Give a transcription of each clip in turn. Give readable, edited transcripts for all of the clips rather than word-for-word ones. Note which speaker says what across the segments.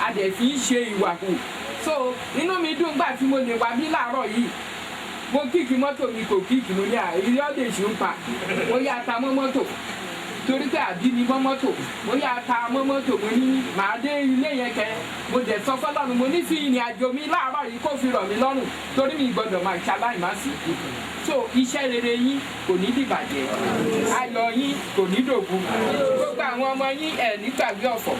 Speaker 1: a dẹ̀ fi ń ṣe ìwà hù. So inú mi dùn gbà tí mo lè wá bí láàárọ̀ yìí mo kíkì mọ́tò mi kò kíkì mo ní ilé ọ̀dẹ̀ ṣì ń pa mo yá ta mọ́ mọ́tò torí pé àbí mi mọ́ mọ́tò mo yá ta mọ́ mọ́tò mo ní màá dé ilé yẹn kẹ mo dẹ̀ sọ fọ́lọ́run mo ní fi ìrìn àjò mi láàárọ̀ yìí kó fi rọ̀ mí lọ́rùn torí mi gbọ́dọ̀ máa ṣaláì má sí so iṣẹ́ rere yín kò ní dìbàjẹ́ ayọ̀ yín kò ní dòbu gbogbo àwọn ọmọ yín ẹ̀ ní gbàgbé ọ̀fọ̀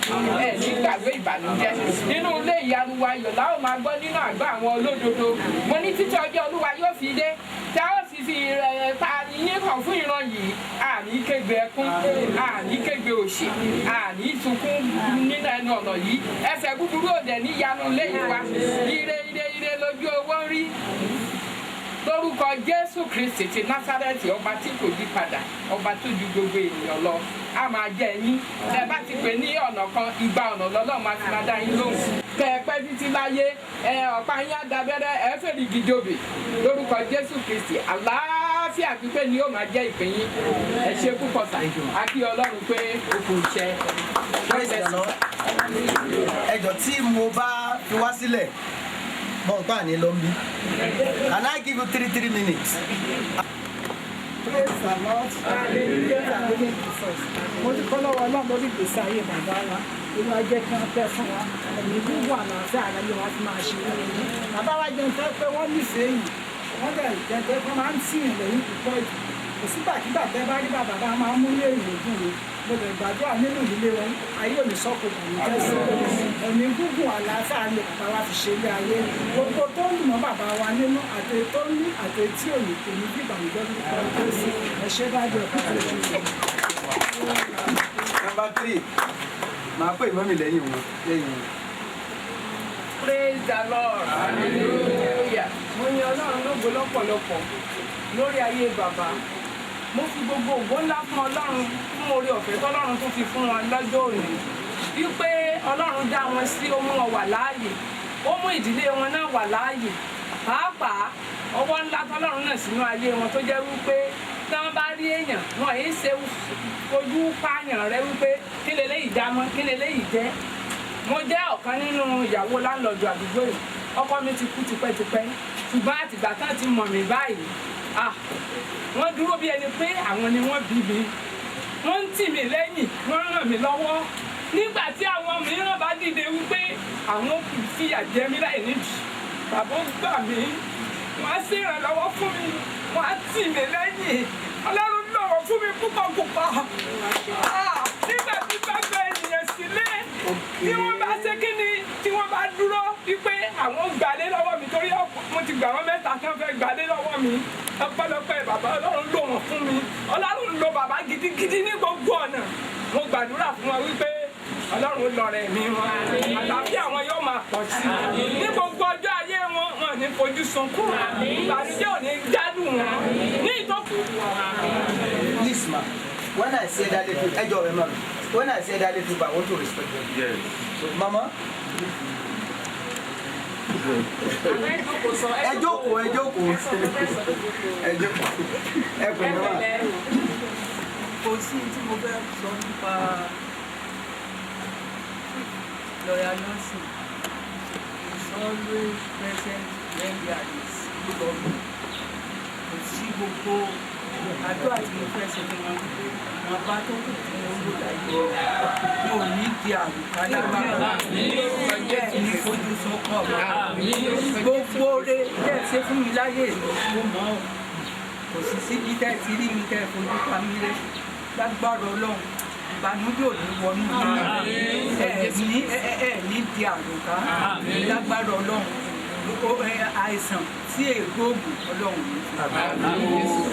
Speaker 1: ẹ̀ ní gbàgbé ìbànújẹ́ nínú ilé ìyanu wa ayọ̀ la ó máa gbọ́ nínú àgbà àwọn olódodo mo ní títí ọjọ́ olúwa yóò fi dé tá ó sì fi ta yín hàn fún ìran yìí àní kégbe ẹkún àní kégbe òṣì àní sunkún nínú ẹnu ọ̀nà yìí ẹsẹ̀ búburú òdẹ ní ìyanu ilé yìí wa ire lójú owó ń rí lórúkọ Jésù Kristi ti Násárẹ́tì ọba tí kò yí padà ọba tó ju gbogbo ènìyàn lọ a máa jẹ yín ẹ bá ti pè ní ọ̀nà kan igba ọ̀nà lọ́lọ́run máa fi máa dá yín lóhùn kẹ ẹ pẹ́ títí láyé ọ̀pá yín àdàbẹ́rẹ́ ẹ fèrè gidobè lórúkọ Jésù Kristi àlàáfíà pípé ni yóò máa jẹ́ ìpín yín ẹ ṣe púpọ̀ sà á kí Ọlọ́run pé ó kù iṣẹ́.
Speaker 2: ẹjọ́ tí mo bá fi wá sílẹ̀ bọ́ọ̀gbà ní lọ́mbí and I give you 3 minutes.
Speaker 3: Praise the Lord. Mo ti kọ́ lọ́wọ́ Ọlọ́run lórí ìgbésí ayé bàbá wa inú ajẹ́ kí wọ́n pẹ́ fún wa ẹ̀mí gbogbo àná àti àná ni wọ́n fi máa ṣe wọ́n. Bàbá wa jẹun fẹ́ pé wọ́n nífẹ̀ẹ́ yìí wọ́n dẹ̀ jẹ́ pé wọ́n máa ń tì í lẹ́yìn púpọ̀ jù. Kò sígbàkigbà tẹ́ bá rí bàbá bá máa ń mú ní èrè ògùn rẹ̀ mo lè gbàdúrà nínú ìdílé wọn ayé òní sọ́kò kò ní jẹ́sí ẹ̀mí gúngùn àlàáfíà ni bàbá wa fi ṣe ilé ayé gbogbo tó ń mọ́ bàbá wa nínú àti tó ní àti tí òní kò ní bí ìbànújẹ́ nípa jẹ́sí ẹ̀ṣẹ́ dájọ́ ọ̀pá tó ṣe.
Speaker 2: Number 3 màá pè mọ́mì lẹ́yìn wọn.
Speaker 1: Praise the Lord. Hallelujah. Mo yin Ọlọ́run lógo lọ́pọ̀lọpọ̀ lórí ayé bàbá. Mo fi gbogbo ògo ńlá fún Ọlọ́run fún oore ọ̀fẹ́ tọ́lọ́run tó fi fún wọn lọ́jọ́ òní. Wípé Ọlọ́run dá wọn sí ó mú wọn wà láàyè. Ó mú ìdílé wọn náà wà láàyè. Pàápàá ọwọ́ ńlá tọ́lọ́run náà sínú ayé wọn tó jẹ́ wípé tí wọ́n bá rí èèyàn wọn èyí ṣe ojú pààyàn rẹ wípé kí leléyìí dá mọ́ kí leléyìí jẹ́. Mo jẹ́ ọ̀kan nínú ìyàwó láńlọ́ọ̀dù àdúgbò yìí. Ọkọ mi ti kú tipẹ́tipẹ́ ṣùgbọ́n àtìgbà tán ti mọ̀ mí báyìí wọ́n dúró bí ẹni pé àwọn ni wọ́n bí mi wọ́n ń tì mí lẹ́yìn wọ́n ràn mí lọ́wọ́ nígbà tí àwọn mìíràn bá dìde wípé àwọn fìyà jẹ mí láì nídìí bàbá ó gbà mí wọ́n á ṣèrànlọ́wọ́ fún mi wọ́n á tì mí lẹ́yìn Ọlọ́run lọ́wọ́ fún mi púpọ̀ nígbà tí bá gba ènìyàn sílé tí wọ́n bá ṣe kí ni tí wọ́n bá dúró wípé àwọn gbàdé lọ́wọ́ mi torí mo ti gbà wọ́n mẹ́ta tí wọ́n fẹ́ gbàdé lọ́wọ́ mi ọpẹ́lọpẹ́ bàbá Ọlọ́run lò wọ́n fún mi Ọlọ́run lò bàbá gidigidi ní gbogbo ọ̀nà mo gbàdúrà fún wọn wípé Ọlọ́run lọ̀rẹ̀ mi wọn àlàáfíà wọn yóò máa pọ̀ sí i ní gbogbo ọjọ́ ayé wọn wọn ní fojú sunkún ìbànújẹ́ ò ní jádùn wọn ní ìtọ́kù.
Speaker 2: Please ma, when I say that little ẹjọ́ rẹ mọ̀ when I say that little I want to respect them. Yes. So mama. ẹ jókòó ẹ pè mí wá.
Speaker 4: Kò sí tí mo fẹ́ sọ nípa lọ́ọ̀yà Nelson. He's always present when there is good government. Kò sí gbogbo àjọ àti ìfẹ́ ṣe fún wọn pé wọn bá tó kù fún owó láyé wọn ò ní di àrùká lágbára ní fojú sọkọ gbogbo rẹ tẹ́ ṣe fún mi láyé ló mọ ọ kò sí síbi tẹ́ ti rí mi tẹ́ fojú pa mí rẹ lágbára Ọlọ́run ìbànújẹ́ ò ní wọnú ẹ ní di àrùká lágbára Ọlọ́run àìsàn tí ègbó ògùn Ọlọ́run ní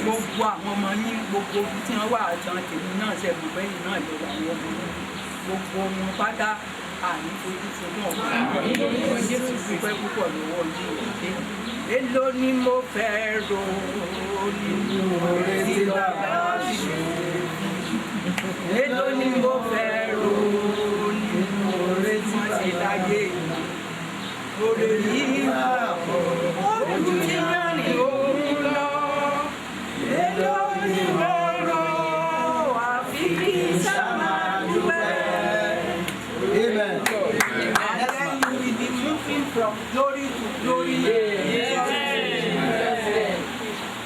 Speaker 4: gbogbo àwọn ọmọ yín gbogbo ibi tí wọ́n wà àtàn tèmi náà ṣe gbogbo ẹ̀yìn náà lè wà wọ́n gbogbo wọn pátá àní fojú fojú ọ̀gbọ́n Jésù dúpẹ́ púpọ̀ lọ́wọ́ yìí èló ni mo fẹ́ ro nínú retí bàbá ṣe èló ni mo fẹ́ ro nínú retí ṣe láyé orí yìí ojú tí yàn ní òun lọ èló ni mo rò àfi kí sáà máa dúpẹ́.
Speaker 2: Amen.
Speaker 4: from glory to glory.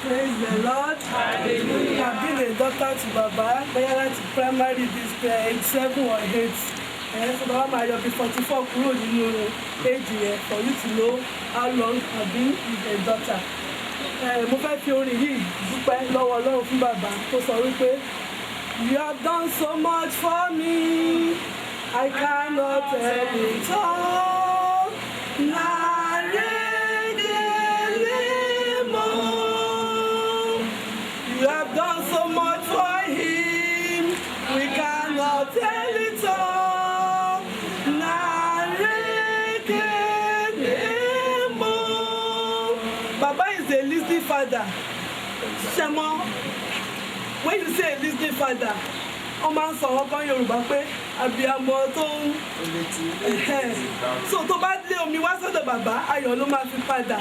Speaker 3: Praise the Lord. Hallelujah. I've been a doctor to Baba, parent to primary this age 7 or 8. So Baba máa yọ bí 44 kúrò nínú age yẹn for you to know how long I've been with a doctor. Mo fẹ́ fi orin yìí dúpẹ́ lọ́wọ́ Ọlọ́run fún Baba tó sọ wípé you have done so much for me, I cannot tell it all. You have done so much for him, we cannot tell it all. Baba is a listening father. Shemo, when you say a listening father, wọ́n máa ń sọ wọ́n kan Yorùbá pé abiyamọ tó ń so tó bá lé omi wá sọ́dọ̀ bàbá ayọ̀ ló máa fi padà.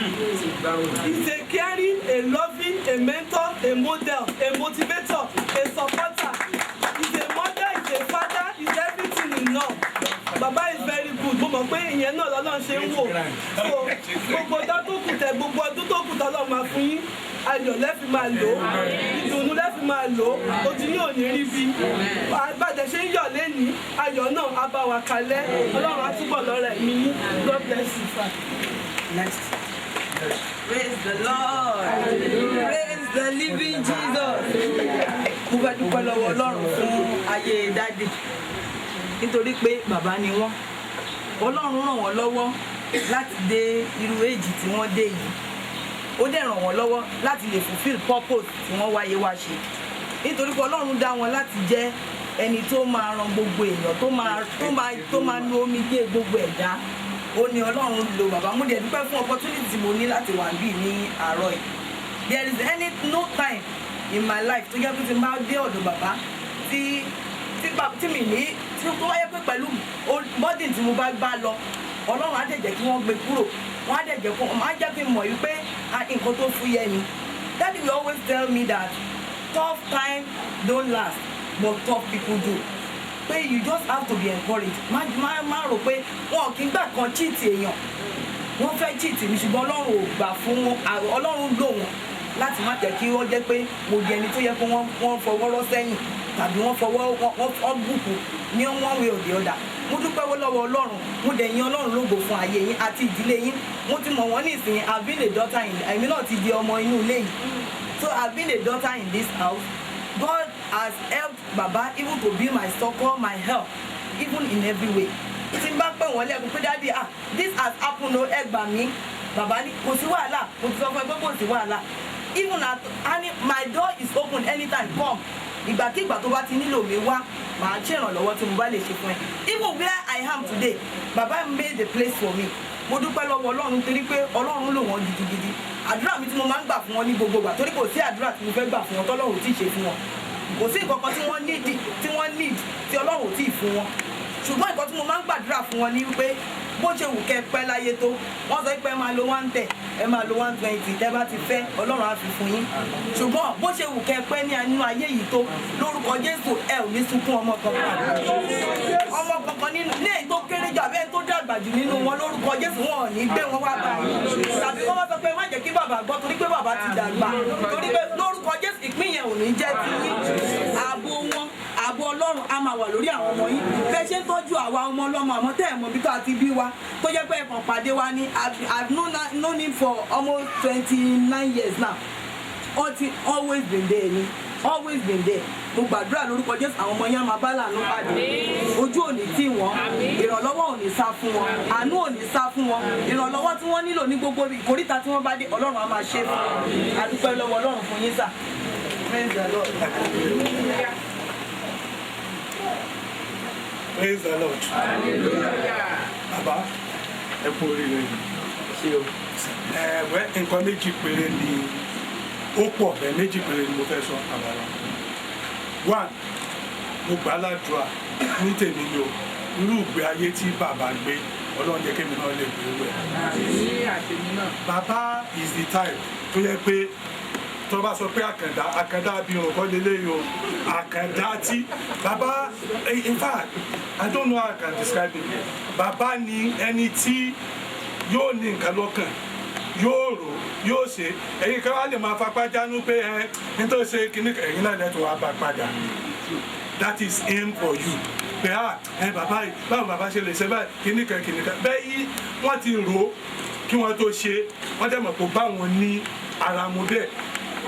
Speaker 3: He's a caring, a loving, a mentor, a model, a motivator, a supporter. He's a mother, he's a father, he's everything in all. Baba is very good. Mo mọ̀ pé ìyẹn náà lọ́lọ́run ṣe ń wò. So gbogbo ọdún tó kù tẹ̀ gbogbo ọdún tó kù tọ́lọ́ máa fún yín. Ayọ̀ lẹ́fi máa lò ó, ìdùnnú lẹ́fi máa lò ó, ojú yóò ní rí bí. Àgbàdẹ ṣe ń yọ̀ lẹ́ni, ayọ̀ náà á bá wa kalẹ̀, Ọlọ́run á túbọ̀ lọ́rẹ̀ mi ní. God bless you, sir.
Speaker 2: Next.
Speaker 4: Praise the Lord. Praise the living Jesus. Mo fẹ́ dúpẹ́ lọ́wọ́ Ọlọ́run fún ayé dáàdì nítorí pé bàbá ni wọ́n. Ọlọ́run ràn wọ́n lọ́wọ́ láti dé irú èjì tí wọ́n dé yìí. Ó dẹ̀ ràn wọ́n lọ́wọ́ láti lè fulfill purpose tí wọ́n wáyé wá ṣe. Nítorí pé Ọlọ́run dá wọn láti jẹ́ ẹni tó máa ran gbogbo èèyàn tó máa nu omi dé gbogbo ẹ̀dá. Ó ní Ọlọ́run lo bàbá. Mo dẹ̀ dúpẹ́ fún opportunity tí mo ní láti wà bí ní àárọ̀ yìí. There is no time in my life tó jẹ́ pé tí n bá dé ọ̀dọ̀ bàbá tí mi ní tí ó wáyé pé pẹ̀lú bọ́dìn tí mo bá lọ Ọlọ́run á dẹ̀ jẹ́ kí wọ́n gbé kúrò. Wọ́n á dẹ̀ jẹ́ kó máa jẹ́ kí n mọ̀ wípé nǹkan tó fúyẹ́ ni. Daddy will always tell me that tough time don't last but tough people do. Pé you just have to be encouraged. Má rò pé wọn kì í gbà kan cheat èèyàn. Wọ́n fẹ́ cheat mi ṣùgbọ́n Ọlọ́run ò gbà fún wọn. Ọlọ́run lò wọ́n láti má jẹ́ kí wọ́n jẹ́ pé mo di ẹni tó yẹ kó wọ́n fọwọ́ rọ́ sẹ́yìn tàbí wọ́n bùkù ní one way or the other. Mo dúpẹ́ lọ́wọ́ Ọlọ́run, mo dẹ̀ yin Ọlọ́run lógo fún ayé yín àti ìdílé yín. Mo ti mọ̀ wọ́n ní ìsìn I've been a daughter in èmi náà ti di ọmọ inú ilé yìí. So I've been a daughter in this house. God has helped Baba even to be my succor, my help, even in every way. Tí n bá pè wọ́n lẹ́kùn pé dáàdi this has happened o ẹ gbà mí. Bàbá ní kò sí wàhálà, mo ti sọ fún ẹ pé kò sí wàhálà. Even at my door is open anytime come. Ìgbàkígbà tó bá ti nílò mi wá màá ṣe ìrànlọ́wọ́ tí mo bá lè ṣe fún ẹ. Even where I am today, Baba made a place for me. Mo dúpẹ́ lọ́wọ́ Ọlọ́run torí pé Ọlọ́run lò wọ́n gidigidi. Àdúrà mi tí mo máa ń gbà fún wọn ní gbogbo ìgbà torí kò sí àdúrà tí mo fẹ́ gbà fún wọn tọ́lọ́run ò tí ì ṣe fún wọn. Kò sí nǹkan kan tí wọ́n need tí Ọlọ́run ò tí ì fún wọn. Ṣùgbọ́n nǹkan tí mo máa ń gbàdúrà fún wọn ni wípé bó ṣe wù kẹ́ pẹ́ láyé tó wọ́n sọ pé ẹ máa lo 110 ẹ máa lo 120 tẹ́ bá ti fẹ́ Ọlọ́run á fi fún yín. Ṣùgbọ́n bó ṣe wù kẹ́ pẹ́ ní inú ayé yìí tó lórúkọ Jésù ẹ ò ní sunkún ọmọ kankan nínú ní èyí tó kéré jù àbẹ́ tó dàgbà jù nínú wọn lórúkọ Jésù wọn ò ní gbé wọn wá báyìí tàbí wọ́n sọ pé má jẹ́ kí bàbá gbọ́ torí pé bàbá ti dàgbà torí pé lórúkọ Jésù ìpín yẹn ò ní jẹ́ ti yín. Ààbò Ọlọ́run á máa wà lórí àwọn ọmọ yín bẹ́ẹ̀ ṣe ń tọ́jú àwa ọmọ ọlọ́mọ àmọ́ tẹ́ ẹ̀ mọ̀ bí tó àti bí wa tó jẹ́ pé ẹ̀kan pàdé wa ní I've known him for almost 29 years now. Always been there ni always been there. Mo gbàdúrà lórúkọ Jésù àwọn ọmọ yẹn máa bá làánú pàdé ojú ò ní tì wọ́n ìrànlọ́wọ́ ò ní sá fún wọn àánú ò ní sá fún wọn ìrànlọ́wọ́ tí wọ́n nílò ní gbogbo ìkóríta tí wọ́n bá dé Ọlọ́run á máa ṣe fún wọn. A dúpẹ́ lọ́wọ́ Ọlọ́run fún yín sà. Praise the Lord.
Speaker 5: Praise the Lord. Bàbá ẹ kú oríire yìí. Nǹkan méjì péré ni ó pọ̀ bẹ́ẹ̀ méjì péré ni mo fẹ́ sọ àbára. One, mo gbà ládùúrà ní tèmi ni o irú ìgbé ayé tí bàbá gbé Ọlọ́run jẹ́ kémi náà lè gbé wẹ̀. Bàbá is the type tó yẹ pé tó bá sọ pé àkàndá abirùn kọ́ lélẹ́yìn o àkàndá tí bàbá in fact I don't know how I can describe it. Bàbá ni ẹni tí yóò ní nǹkan lọ́kàn yóò rò yóò ṣe ẹ̀yin kan wá lè máa fapá jánu pé nítorí ṣe kíní ẹ̀yin náà lẹ́tọ̀ọ́ wá bá padà that is aim for you pé bàbá yìí báwo bàbá ṣe lè ṣe báyìí kíní kan bẹ́ẹ̀ yí wọ́n ti rò ó kí wọ́n tó ṣe wọ́n dẹ̀ mọ̀ pé báwọn ní ara mu bẹ́ẹ̀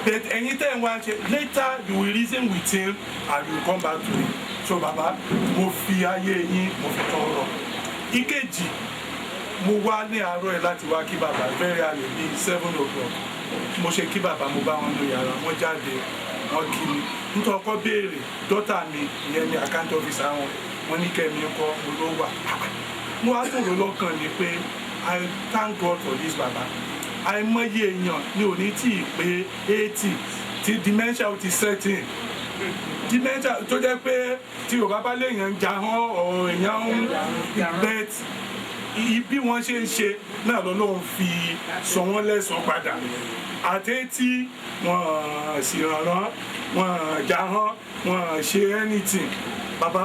Speaker 5: but ẹ̀yin tẹ́ ń wá ṣe later you will reason with him and you will come back to him so bàbá mo fi ayé yín mo fi tọrọ ìkejì mo wá ní àárọ̀ ẹ̀ láti wá kí bàbá very early bí 7 o'clock mo ṣe kí bàbá mo bá wọn lò yàrá wọn jáde wọn kí mi nítorí ọkọ béèrè dọ́tà mi ìyẹn ní account officer wọn ní kẹ́mi ńkọ́ mo ló wà mo wá tòrò lọ́kàn ni pé I thank God for this bàbá àìmọye èèyàn ní òní tí ì pé 80 tí dementia ó ti set in dementia tó jẹ́ pé tí yorùbá bá léèyàn ń jahán ọ̀ èèyàn ń bet bí wọ́n ṣe ń ṣe náà lọ́lọ́run fi sọ wọ́n lẹ́sàn padà àtẹ́tí wọ́n sì rànràn wọ́n jahán wọ́n ṣe anything bàbá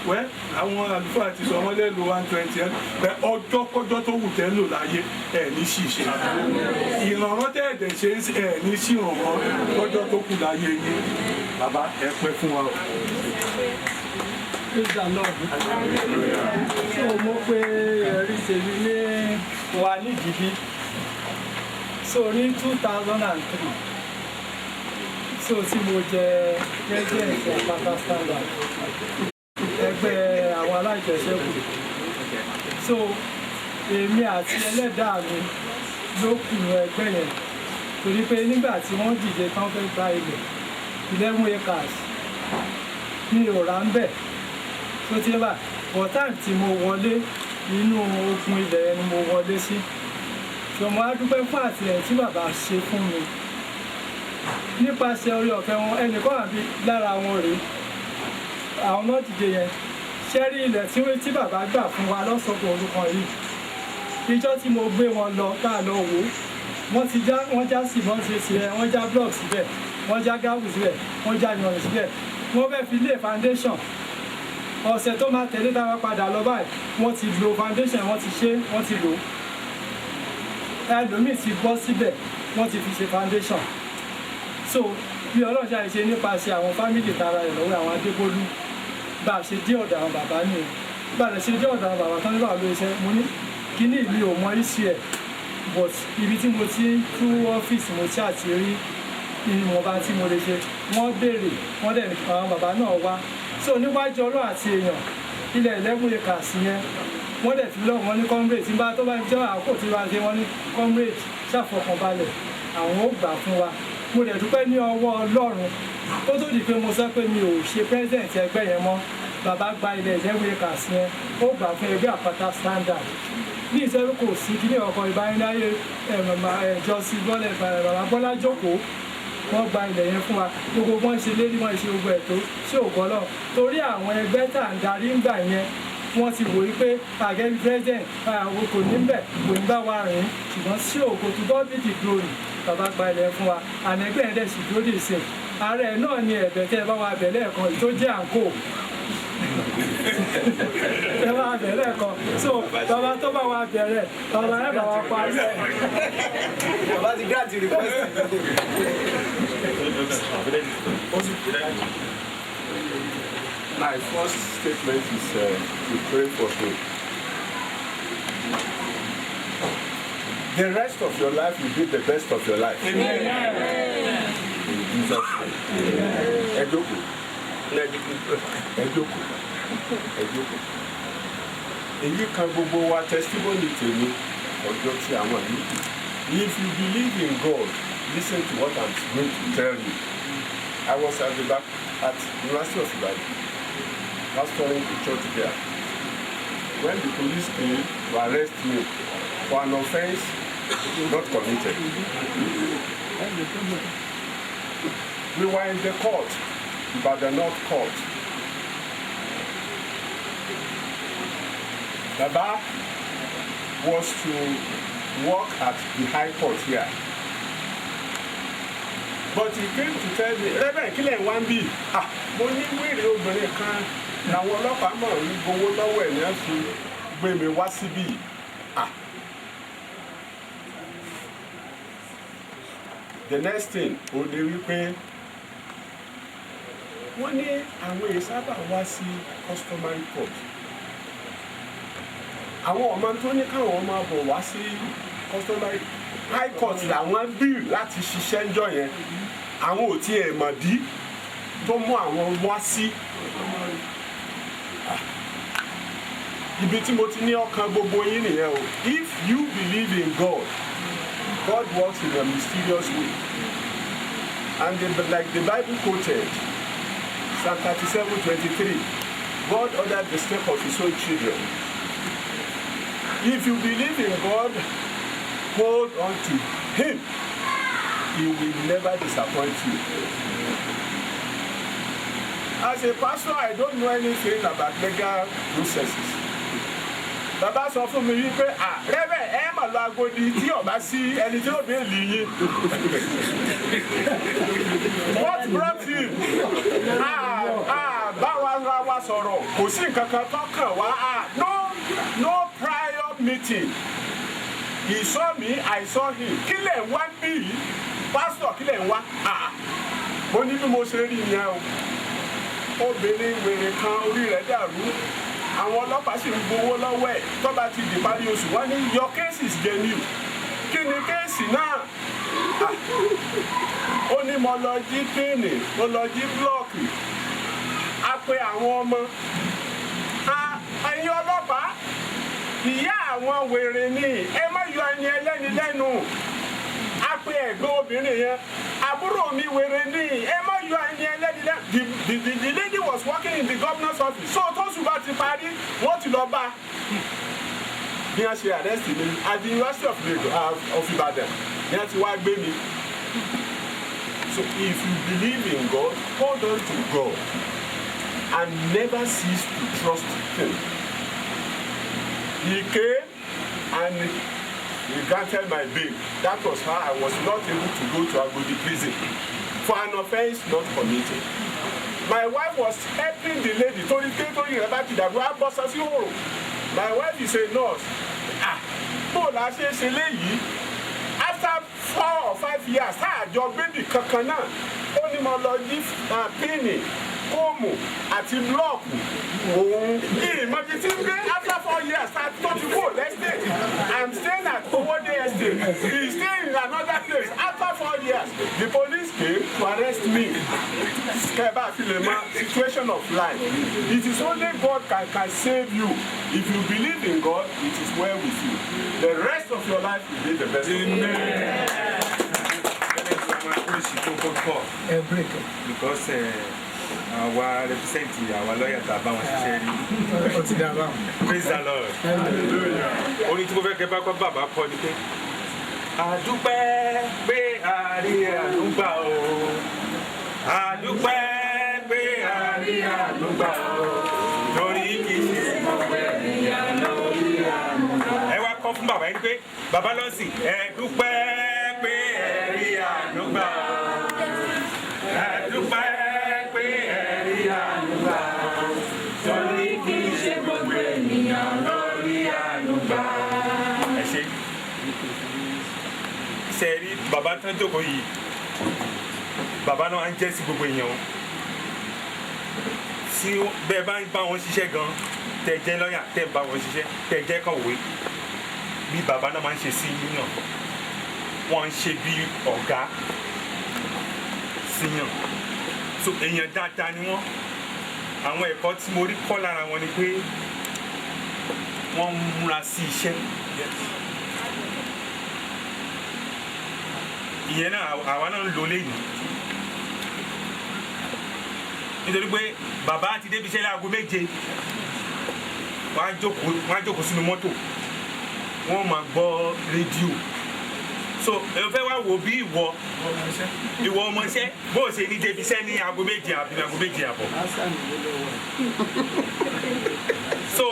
Speaker 5: wẹ́ àwọn àlùfáà ti sọ wọ́n lẹ́lu 120 bẹ́ ọjọ́ kọjọ́ tó wù tẹ́ lò láyé ẹ̀ ní ṣìṣe ìrànràn tẹ́ẹ̀dẹ̀ ṣe ẹ̀ ní ṣìrànràn lọ́jọ́ tó kù láyé yín bàbá ẹ pẹ́ fún wa.
Speaker 6: Praise the Lord. So mo pe ẹ̀rí tèmi ní wa ní Ìdìbí. So ní 2003. So tí mo jẹ president Àpáta Standard. Ẹgbẹ́ àwọn aláìjẹsẹ́kù. So èmi àti ẹlẹ́dàá mi ló kùnú ẹgbẹ́ yẹn. Torí pé nígbà tí wọ́n dìde tán fẹ́ gba ilẹ̀ 11 acres mi ò rà ń bẹ̀. Tó ti bá bọ̀tán tí mo wọlé nínú ogun ilẹ̀ ẹni mo wọlé sí ṣọmọ adúpẹ́ fún àtìlẹ́yìn tí bàbá ṣe fún mi nípasẹ̀ orí ọ̀fẹ́ wọn ẹnìkan àbí lára wọn rèé àwọn náà dìde yẹn ṣẹ́rí ilẹ̀ tí bàbá gbà fún wa lọ́sọ̀gbọ̀n orúkọ yìí ìjọ tí mo gbé wọn lọ ká lọ wò wọ́n já sìmọ́ǹtì síbẹ̀ wọ́n já block síbẹ̀ wọ́n já gáwù síbẹ̀ wọ́n já yanrìn síbẹ̀ wọ́n fẹ́ fi lé foundation ọ̀sẹ̀ tó máa tẹ̀lé tá a máa padà lọ báyìí wọ́n ti lo foundation wọ́n ti ṣe wọ́n ti lò ẹlòmíì ti bọ́ síbẹ̀ wọ́n ti fi ṣe foundation so bí ọlọ́run ṣe ṣe nípasẹ̀ àwọn fámìlì tara ẹ̀ lọ́wọ́ àwọn Adébólú bá a ṣe dé ọ̀dọ̀ àwọn bàbá ni bá a ṣe dé ọ̀dọ̀ àwọn bàbá tán nígbà ló ṣe mo ní kíní mi ò mọ issue ẹ̀ but ibi tí mo ti tú ọ́fíìsì mo ṣáà ti rí ìwọ̀nba tí mo lè ṣe wọ́n béèrè wọ́n dẹ̀ àwọn bàbá náà wá so níwájú ọlọ́ àti èèyàn ilẹ̀ 11 acres yẹn wọ́n dẹ̀ fi lọ́wọ́ wọn ní comrade tí bá tó bá jẹ́ àkókò tí bá ṣe wọ́n ní comrade ṣàfọkànbalẹ̀ àwọn ó gbà fún wa mo dẹ̀ dúpẹ́ ní ọwọ́ Ọlọ́run tó tó di pé mo sọ pé mi ò ṣe president ẹgbẹ́ yẹn mọ́ bàbá gba ilẹ̀ 11 acres yẹn ó gbà fún ẹgbẹ́ Àpáta Standard ní ìṣẹ́rú kò sí kí ní ọkọ̀ ìbániláyé ẹ̀jọ́sí bàbá Bọ́lá jókòó wọ́n gba ilẹ̀ yẹn fún wa gbogbo wọn ṣe lérí wọn ṣe gbogbo ẹ̀ tó ṣé ògbọ́n náà torí àwọn ẹgbẹ́ tá à ń darí ń gbà yẹn wọ́n ti wòye pé àgẹ́bí president àwọn kò ní bẹ̀ kò ní bá wa rìn ṣùgbọ́n sí òkò tó God be the glory bàbá gba ilẹ̀ fún wa ànẹ́gbẹ́ ẹ̀ dẹ̀ sì dúró dè sí ààrẹ náà ni ẹ̀bẹ̀ tẹ́ ẹ bá wa bẹ̀ lẹ́ẹ̀kan tó jẹ́ àǹkó ẹ bá wa bẹ̀ lẹ́ẹ̀kan so bàbá tó bá wa bẹ̀rẹ̀ bàbá ẹ̀ bá wa parí ẹ̀.
Speaker 2: bàbá ti grant request.
Speaker 7: My first statement is to pray for him. The rest of your life will be the best of your life.
Speaker 5: Amen.
Speaker 7: In Jesus' name. Ẹ jókòó. Ẹ jókòó. Èyí kan gbogbo wa testimony tèmi ọjọ́ tí àwọn yìí. If you believe in God, listen to what I'm going to tell you. I was at the back at University of Ibadan, pastoring the church there. When the police came to arrest me for an offense not committed, we were in the court, Ibadan North Court. Baba was to work at the High Court here. But he came to tell me, Reverend, kí lẹ̀ ń wá ń bì? Mo ní wèrè obìnrin kan làwọn ọlọ́pàá mọ̀ ń gbowó lọ́wọ́ ẹ̀ ní ẹ̀ fi gbé mi wá síbí. the next thing ó lè wí pé wọ́n ní àwọn èyí sábà wá sí customary court àwọn ọmọ tó ní káwọn máa bọ̀ wá sí customary high court làwọn bill láti ṣiṣẹ́ ńjọ́ yẹn àwọn ò tiẹ̀ mọ̀ dí tó mú àwọn wá sí ibi tí mo ti ní ọkàn gbogbo yín nìyẹn o. If you believe in God, God works in a mysterious way, and like the Bible quoted Psalm 37:23, God ordered the step of his own children. If you believe in God, hold on to him. He will never disappoint you. As a pastor, I don't know anything about legal processes. Bàbá sọ fún mi wípé rẹ́bẹ̀ ẹ mà lọ Agodi tí ọba sí ẹni tí ó bẹ́ẹ̀ lì yín. What brought you? Báwa wa sọ̀rọ̀ kò sí nǹkan kan tó kàn wá. No prior meeting. He saw me, I saw him. Kí lẹ̀ ń wá bí yìí? Pásítọ̀ kí lẹ̀ ń wá? Mo ní bí mo ṣe rí yẹn o. Obìnrin wèrè kan orí rẹ̀ dàrú. Àwọn ọlọ́pàá sì ń gbowó lọ́wọ́ ẹ̀ tó bá ti di parí oṣù wọ́n ní your case is genuine. Kí ni kéèsì náà? Ó ní mo lọ jí píìnì, mo lọ jí blọọkì. A pe àwọn ọmọ. Ẹ̀yin ọlọ́pàá, ìyá àwọn wèrè ni ẹ má yọ ẹni ẹlẹ́ni lẹ́nu. A pe ẹ̀gbọ́n obìnrin yẹn, àbúrò mi wèrè ni ẹ má yọ ẹni ẹlẹ́ni lẹ́nu. The lady was working in the governor's office. So tó ṣùgbọ́n ti parí, wọ́n ti lọ bá. Bí wọ́n ṣe arrest mi at the University of Ibadan, bí wọ́n ti wá gbé mi. So if you believe in God, hold on to God and never cease to trust him. He came and he granted my bail. That was how I was not able to go to Agodi prison for an offence not committed. My wife was helping the lady. Torí rẹ̀ bá ti dàgbà á bọ́ sọ sí òòrùn. My wife is a nurse. Bó la ṣe ṣe léyìí? After 4 or 5 years, tá àjọ bébì kankan náà, ó ní mo lọ jí píìnì, kóòmù àti blọọkù òun. Ìmọ̀jì tí ń gbé after 4 years, tá tó ti kó l'estate. I'm staying at Owode estate. He's staying in another place. After 4 years, the police came to arrest me. Kẹ́bà fi lè mọ situation of life. It is only God can save you. If you believe in God, it is well with you. The rest of your life will be the best.
Speaker 8: Because our represent our lawyer tá a bá wọn ṣiṣẹ́ rí. Praise the Lord. Orin tí mo fẹ́ kẹ́ bá kọ́ bàbá kọ́ ni pé àdúpẹ́ pé àrí àdúgbà o. Àdúpẹ́ pé àrí àdúgbà o. Torí kì í ṣe gbogbo ènìyàn lórí àdúgbà. Ẹ wá kọ́ fún bàbá yín pé bàbá lọ́sìn ẹ dúpẹ́ pé ẹ̀rí àdúgbà o. Àdúpẹ́ pé ẹ̀rí àdúgbà o. Torí kì í ṣe gbogbo ènìyàn lórí àdúgbà. Ẹ ṣe ṣe rí bàbá tán jókòó yìí bàbá náà á ń jẹ́ sí gbogbo èèyàn tí bẹ́ẹ̀ bá ń bá wọn ṣiṣẹ́ gan tẹ́ jẹ́ lọ́yà tẹ́ ń bá wọn ṣiṣẹ́ tẹ́ jẹ́ kọ̀wé bí bàbá náà máa ń ṣe sí yín náà wọ́n ń ṣe bí ọ̀gá síyàn so èèyàn dáadáa ni wọ́n àwọn ẹ̀kọ́ tí mo rí kọ́ lára wọn ni pé wọ́n ń múra sí iṣẹ́ ìyẹn náà àwa náà ń lò lẹ́yìn nítorí pé bàbá ti débi iṣẹ́ láago 7 wọ́n á jókòó sínú mọ́tò wọ́n máa gbọ́ rédíò so èèyàn fẹ́ wá wò bí ìwọ ọmọọṣẹ́ bó o ṣe ní débi iṣẹ́ ní aago 7 àbí aago 7 àbọ̀ so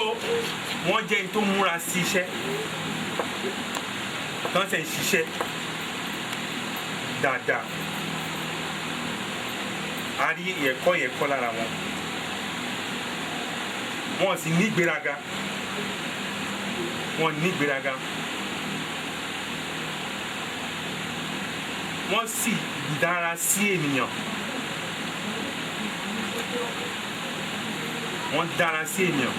Speaker 8: wọ́n jẹ́ ní tó múra sí iṣẹ́ tó ń ṣe ń ṣiṣẹ́ dáadáa a rí ẹ̀kọ́ yẹn kọ́ lára wọn wọn sì ní ìgbéraga wọn ní ìgbéraga wọ́n sì dára sí ènìyàn. Wọ́n dára sí ènìyàn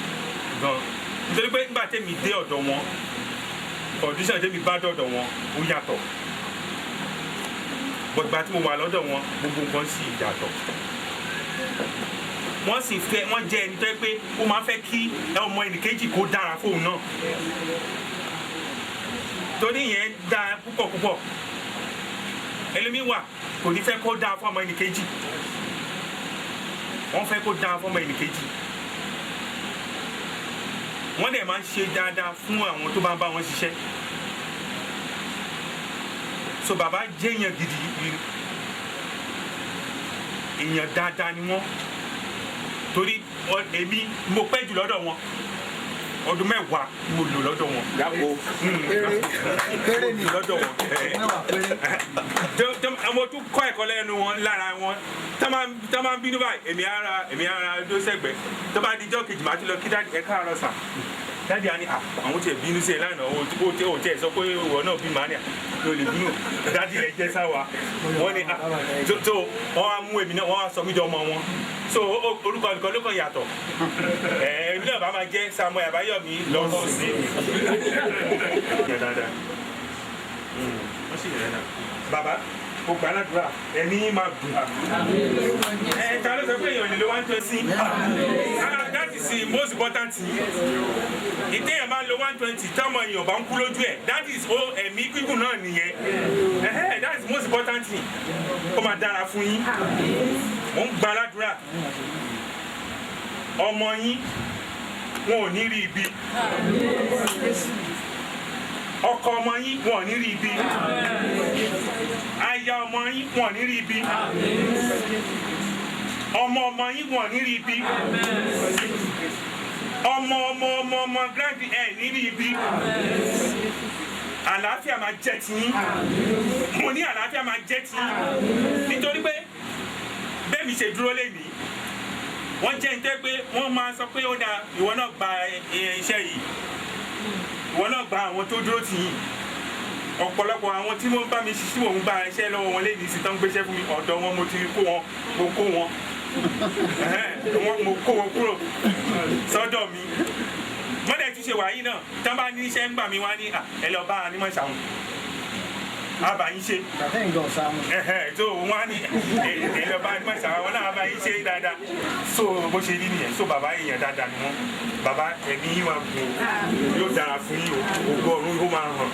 Speaker 8: gan. Nítorí pé nígbà tẹ́mi dé ọ̀dọ̀ wọn, condition tẹ́mi bá dọ̀dọ̀ wọn ó yàtọ̀. Bọ̀dùgbà tí mo wà lọ́dọ̀ wọn gbogbo nǹkan sì yàtọ̀. Wọ́n sì fẹ́, wọ́n jẹ́ ẹni tó yẹ pé ó máa fẹ́ kí ọmọ ẹnìkejì kó dára fóun náà. Torí yẹn dáa púpọ̀ púpọ̀. Ẹlòmíì wà kò ní fẹ́ kó dáa fún ọmọ ẹnìkejì. Wọ́n fẹ́ kó dáa fún ọmọ ẹnìkejì. Wọ́n dẹ̀ máa ń ṣe dáadáa fún àwọn tó bá ń bá wọn ṣiṣẹ́. So bàbá jẹ́ èèyàn gidi, èèyàn dáadáa ni wọ́n. Torí èmi mo pẹ́ jù lọ́dọ̀ wọn, ọdún 10 mo lò lọ́dọ̀ wọn.
Speaker 7: Yàgò.
Speaker 2: Péré ni
Speaker 8: lọ́dọ̀ wọn.
Speaker 2: mẹ́wàá péré.
Speaker 8: Mo tún kọ́ ẹ̀kọ́ lẹ́nu wọn lára wọn. Tọ́ máa ń bínú báyìí, èmi ara dó sẹ́gbẹ̀ẹ́. Tó bá di ijọ́ kejì máa ti lọ kí dáàdì ẹ káàárọ̀ sà. Dáàdì á ní àwọn tiẹ̀ bínú sí ẹ lánàá, ó tiẹ̀ sọ pé ìwọ náà bí màá ní ló lè bínú. Dáàdì rẹ̀ jẹ́ sáwa. Wọ́n ní tó wọ́n á mú èmi náà, wọ́n á sọ mí jọ ọmọ wọn. So orúkọ nìkan ló kàn yàtọ̀. Èmi náà bá máa jẹ́ Samuel Àbáyọ̀mí lọ́wọ́ sí. Wọ́n sì yẹn náà. Bàbá mo gbà ládùúrà ẹni máa dùn. Ta ló sọ pé èèyàn lè lo 120? That is the most important thing. Ìtẹ̀yàn bá lo 120 tọ́mọ èèyàn bá ń kú lójú ẹ̀, that is ẹ̀mí gígùn náà nìyẹn. That is the most important thing. Ó máa dára fún yín. Mo ń gbà ládùúrà ọmọ yín wọn ò ní rí ibi. Ọkọ ọmọ yín wọn ò ní rí ibi. Aya ọmọ yín wọn ò ní rí ibi. Ọmọ ọmọ yín wọn ò ní rí ibi. Ọmọ grand ẹ̀ ní rí ibi. Àlàáfíà máa jẹ́ tiyín. Mo ní àlàáfíà máa jẹ́ tiyín. Nítorí pé bẹ́ẹ̀ mi ṣe dúró lénìí, wọ́n jẹ́ ń tẹ́ pé wọ́n máa sọ pé ó dáa ìwọ náà gba iṣẹ́ yìí. Ìwọ náà gba àwọn tó dúró tì yín. Ọ̀pọ̀lọpọ̀ àwọn tí wọ́n bá mi ṣiṣẹ́ tí mò ń gba iṣẹ́ lọ́wọ́ wọn lénìí sí tán gbéṣẹ́ fún mi, ọ̀dọ̀ wọn mo ti kó wọn, mo kó wọn. Mo kó wọn kúrò sọ́dọ̀ mi. Wọ́n dẹ̀ tún ṣe wàyí náà, tán bá ní iṣẹ́ ń gbà mí wá ní ẹ lọ bá a ní mọ̀ ṣàwọn. Àbáyín ṣe.
Speaker 2: Àtẹ̀yìn gan sáwọn.
Speaker 8: So wọ́n á ní èèyàn bá nímọ̀ ṣàwọn, wọn náà àbáyín ṣe dáadáa. So bó ṣe rí nìyẹn, so bàbá èèyàn dáadáa ni wọ́n. Bàbá ẹ̀mí yín máa gùn, yóò dára fún yín, ògo ọ̀run yóò máa hàn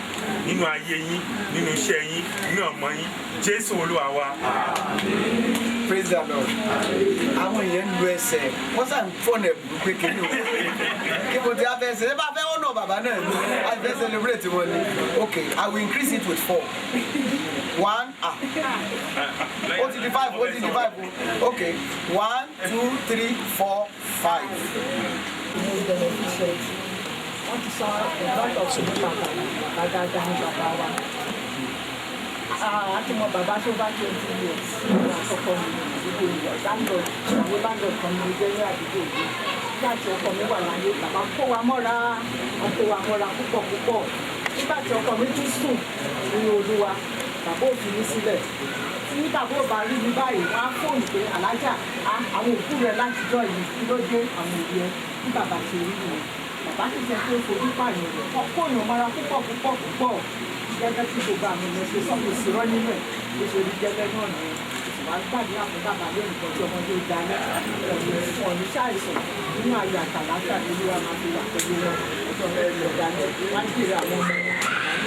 Speaker 8: nínú ayé yín, nínú iṣẹ́ yín, nínú ọmọ yín. Jésù Olúwa wa.
Speaker 2: Praise the Lord. Àwọn èèyàn ń lo ẹsẹ̀, wọ́n sàn fọ́nà ẹ̀bùrú pé kí ni o. Kí mo ti afẹ́ ṣe, ẹ bá fẹ́ ọ̀nà bàbá náà ni, a ti fẹ́ celebrate wọn ni. Okay, I will increase it with 4. 1, ó ti di 5, ó ti di 5. Okay, 1, 2, 3, 4, 5.
Speaker 3: Wọ́n ti sọ ìgbàlọ́ ọ̀sùn bàbá dáadáa ní bàbá wa. Àti mọ bàbá tó bá 20 years ní àkọ́kọ́ mi ìdílé ìwọ̀ landlord ìyàwó landlord kan ní ilé ní àdúgbò yìí. Nígbà tí ọkọ mi wà láyé, bàbá kó wa mọ́ra, wọ́n kó wa mọ́ra púpọ̀ púpọ̀. Nígbà tí ọkọ mi tún sùn nínú Olúwa, bàbá ò fi mí sílẹ̀. Tí bàbá ò bá rí mi báyìí, wọ́n á fóònù pé alájà àwọn òkú rẹ̀ láti jọ yìí kí ló dé àwọn òbí ẹ bí bàbá ṣe rí nìyẹn. Bàbá ti jẹ́ pé fojú pààyàn rẹ̀ ọkọ èèyàn mọ́ra púpọ̀ púpọ̀ púpọ̀. Gẹ́gẹ́ tí gbogbo àwọn ènìyàn ṣe sọ́kò sí rọ́ nínú ẹ̀ bó ṣe rí gẹ́gẹ́ náà nìyẹn. Ìwà gbàdúrà fún bàbá lónìí kan tí ọmọdé dalẹ̀ ọ̀nà ọ̀nì ṣàìsàn nínú ayé àtàlàkà nínú wa máa fi wà pẹ̀lú wọn. Ọjọ́ ẹ̀rọ dalẹ̀ wá ń jèrè àwọn ọmọ àwọn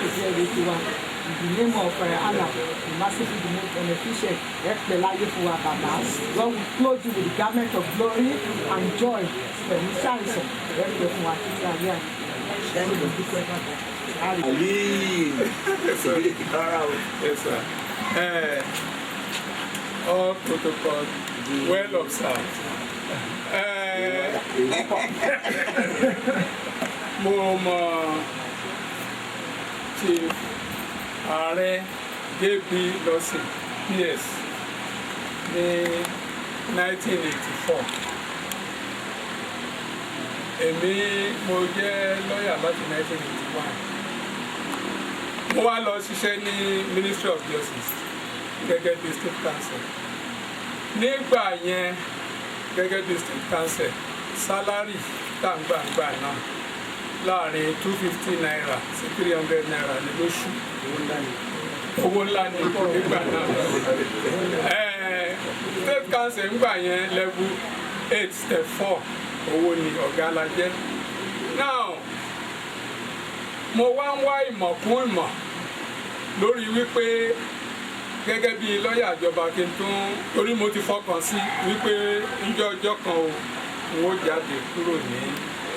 Speaker 3: òbí ẹ̀rọ tiwa. In the name of Allah, the merciful, the most beneficent, ẹ̀pẹ̀ láyé fún wa bàbá. God will clothe you with the garment of glory and joy. Pẹ̀lú ṣàìsàn ẹ̀pẹ̀ fún wa títí ayé àná. Ẹni ló dúpẹ́ bàbá.
Speaker 7: Yes, sir.
Speaker 6: All protocol well observed. Mo mọ Chief Ààrẹ J.B. Lawson PS ní 1984. Mo jẹ́ lọ́yà láti 1981. Mo wá lọ ṣiṣẹ́ ní Ministry of Justice gẹ́gẹ́ bí state council nígbà yẹn gẹ́gẹ́ bí state council salary tá à ń gbà náà láàrin 250 naira sí 300 naira ní lóṣù owó ńlá ní nígbà náà state council ńgbà yẹn level 8 step 4 owó ni ọ̀gá la jẹ́ now mo wá ń wá ìmọ̀ kún ìmọ̀ lórí wípé gẹ́gẹ́ bí lọ́ọ̀yà ìjọba kí n tún torí mo ti fọkàn sí wípé níjọ́ ọjọ́ kan o n ó jáde kúrò ní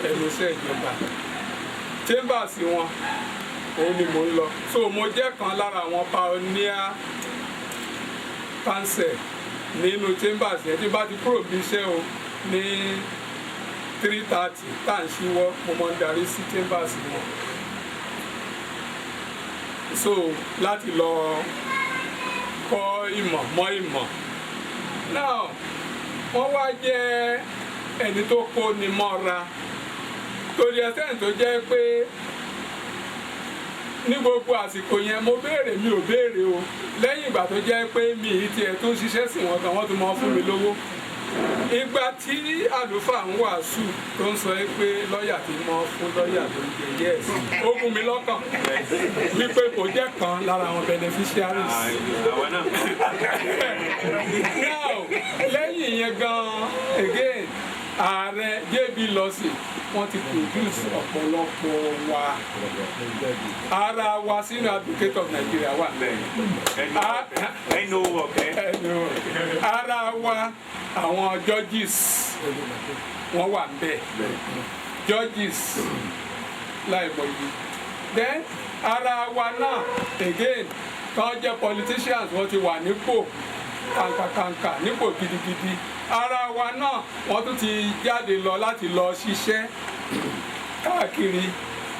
Speaker 6: ẹnu iṣẹ́ ìjọba chambers wọn òun ni mo ń lọ so mo jẹ́ kan lára àwọn pioneer council nínú chambers yẹn tí bá ti kúrò bí iṣẹ́ o ní 3:30 tá à ń ṣíwọ́ mo máa ń darí sí chambers wọn so láti lọ kọ́ ìmọ̀ mọ́ ìmọ̀ now wọ́n wá jẹ́ ẹni tó kó ni mọ́ra torí ẹsẹ̀ tó jẹ́ pé ní gbogbo àsìkò yẹn mo béèrè mi ò béèrè o lẹ́yìn ìgbà tó jẹ́ pé mi ì tiẹ̀ tó ń ṣiṣẹ́ sí wọn kan wọ́n tún mọ́ fún mi lówó ìgbà tí àlùfáà ń wàásù tó ń sọ pé lọ́ọ̀yà ti mọ fún lọ́ọ̀yà tó ń jẹ yes ó mú mi lọ́kàn wípé kò jẹ́ kan lára àwọn beneficiaries. now lẹ́yìn yẹn gan-an again ààrẹ JB Lawson wọ́n ti produce ọ̀pọ̀lọpọ̀ wa ara wa sínú Advocate of Nigeria wà ara wa àwọn judges wọ́n wà bẹ́ẹ̀ judges láìpọ̀ yìí then ara wa náà again tán jẹ́ politicians wọ́n ti wà nípò kàǹkàǹkà nípò gidigidi ara wa náà wọ́n tún ti jáde lọ láti lọ ṣiṣẹ́ káàkiri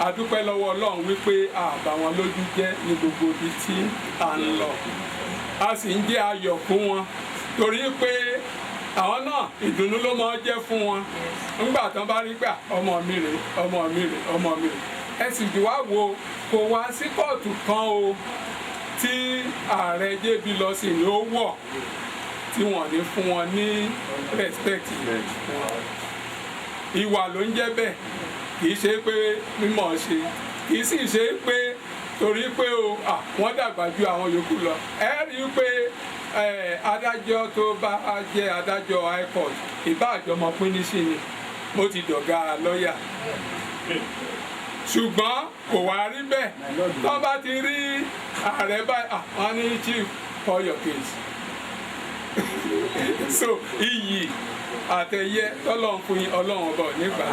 Speaker 6: àdúpẹ́ lọ́wọ́ Ọlọ́run wípé àbá wọn lójú jẹ́ ní gbogbo ibi tí à ń lọ a sì ń jẹ́ ayọ̀ fún wọn torí pé àwọn náà ìdùnnú ló máa jẹ́ fún wọn nígbà tán bá rí gbà ọmọ mi rè ọmọ mi rè ọmọ mi rè ẹ sì jù wá wo kò wá sí kóòtù kan o tí ààrẹ JB Lawson ló wọ̀ tí wọ́n ní fún wọn ní respect ìwà ló ń jẹ́ bẹ́ẹ̀ kìí ṣe pé mímọ̀ ṣe kìí sì ṣe pé torí pé o wọ́n dàgbà ju àwọn yòókù lọ ẹ rí i pé adájọ́ tó bá jẹ́ adájọ́ high court ìbá àjọmọ pínísì ni mo ti dọ̀gá lọ́ọ̀yà ṣùgbọ́n kò wá rí bẹ́ẹ̀ tó bá ti rí ààrẹ báyìí wọ́n ní chief call your case so iyì àtẹ̀yẹ tọ́lọ́run fún yín Ọlọ́run ọba nígbà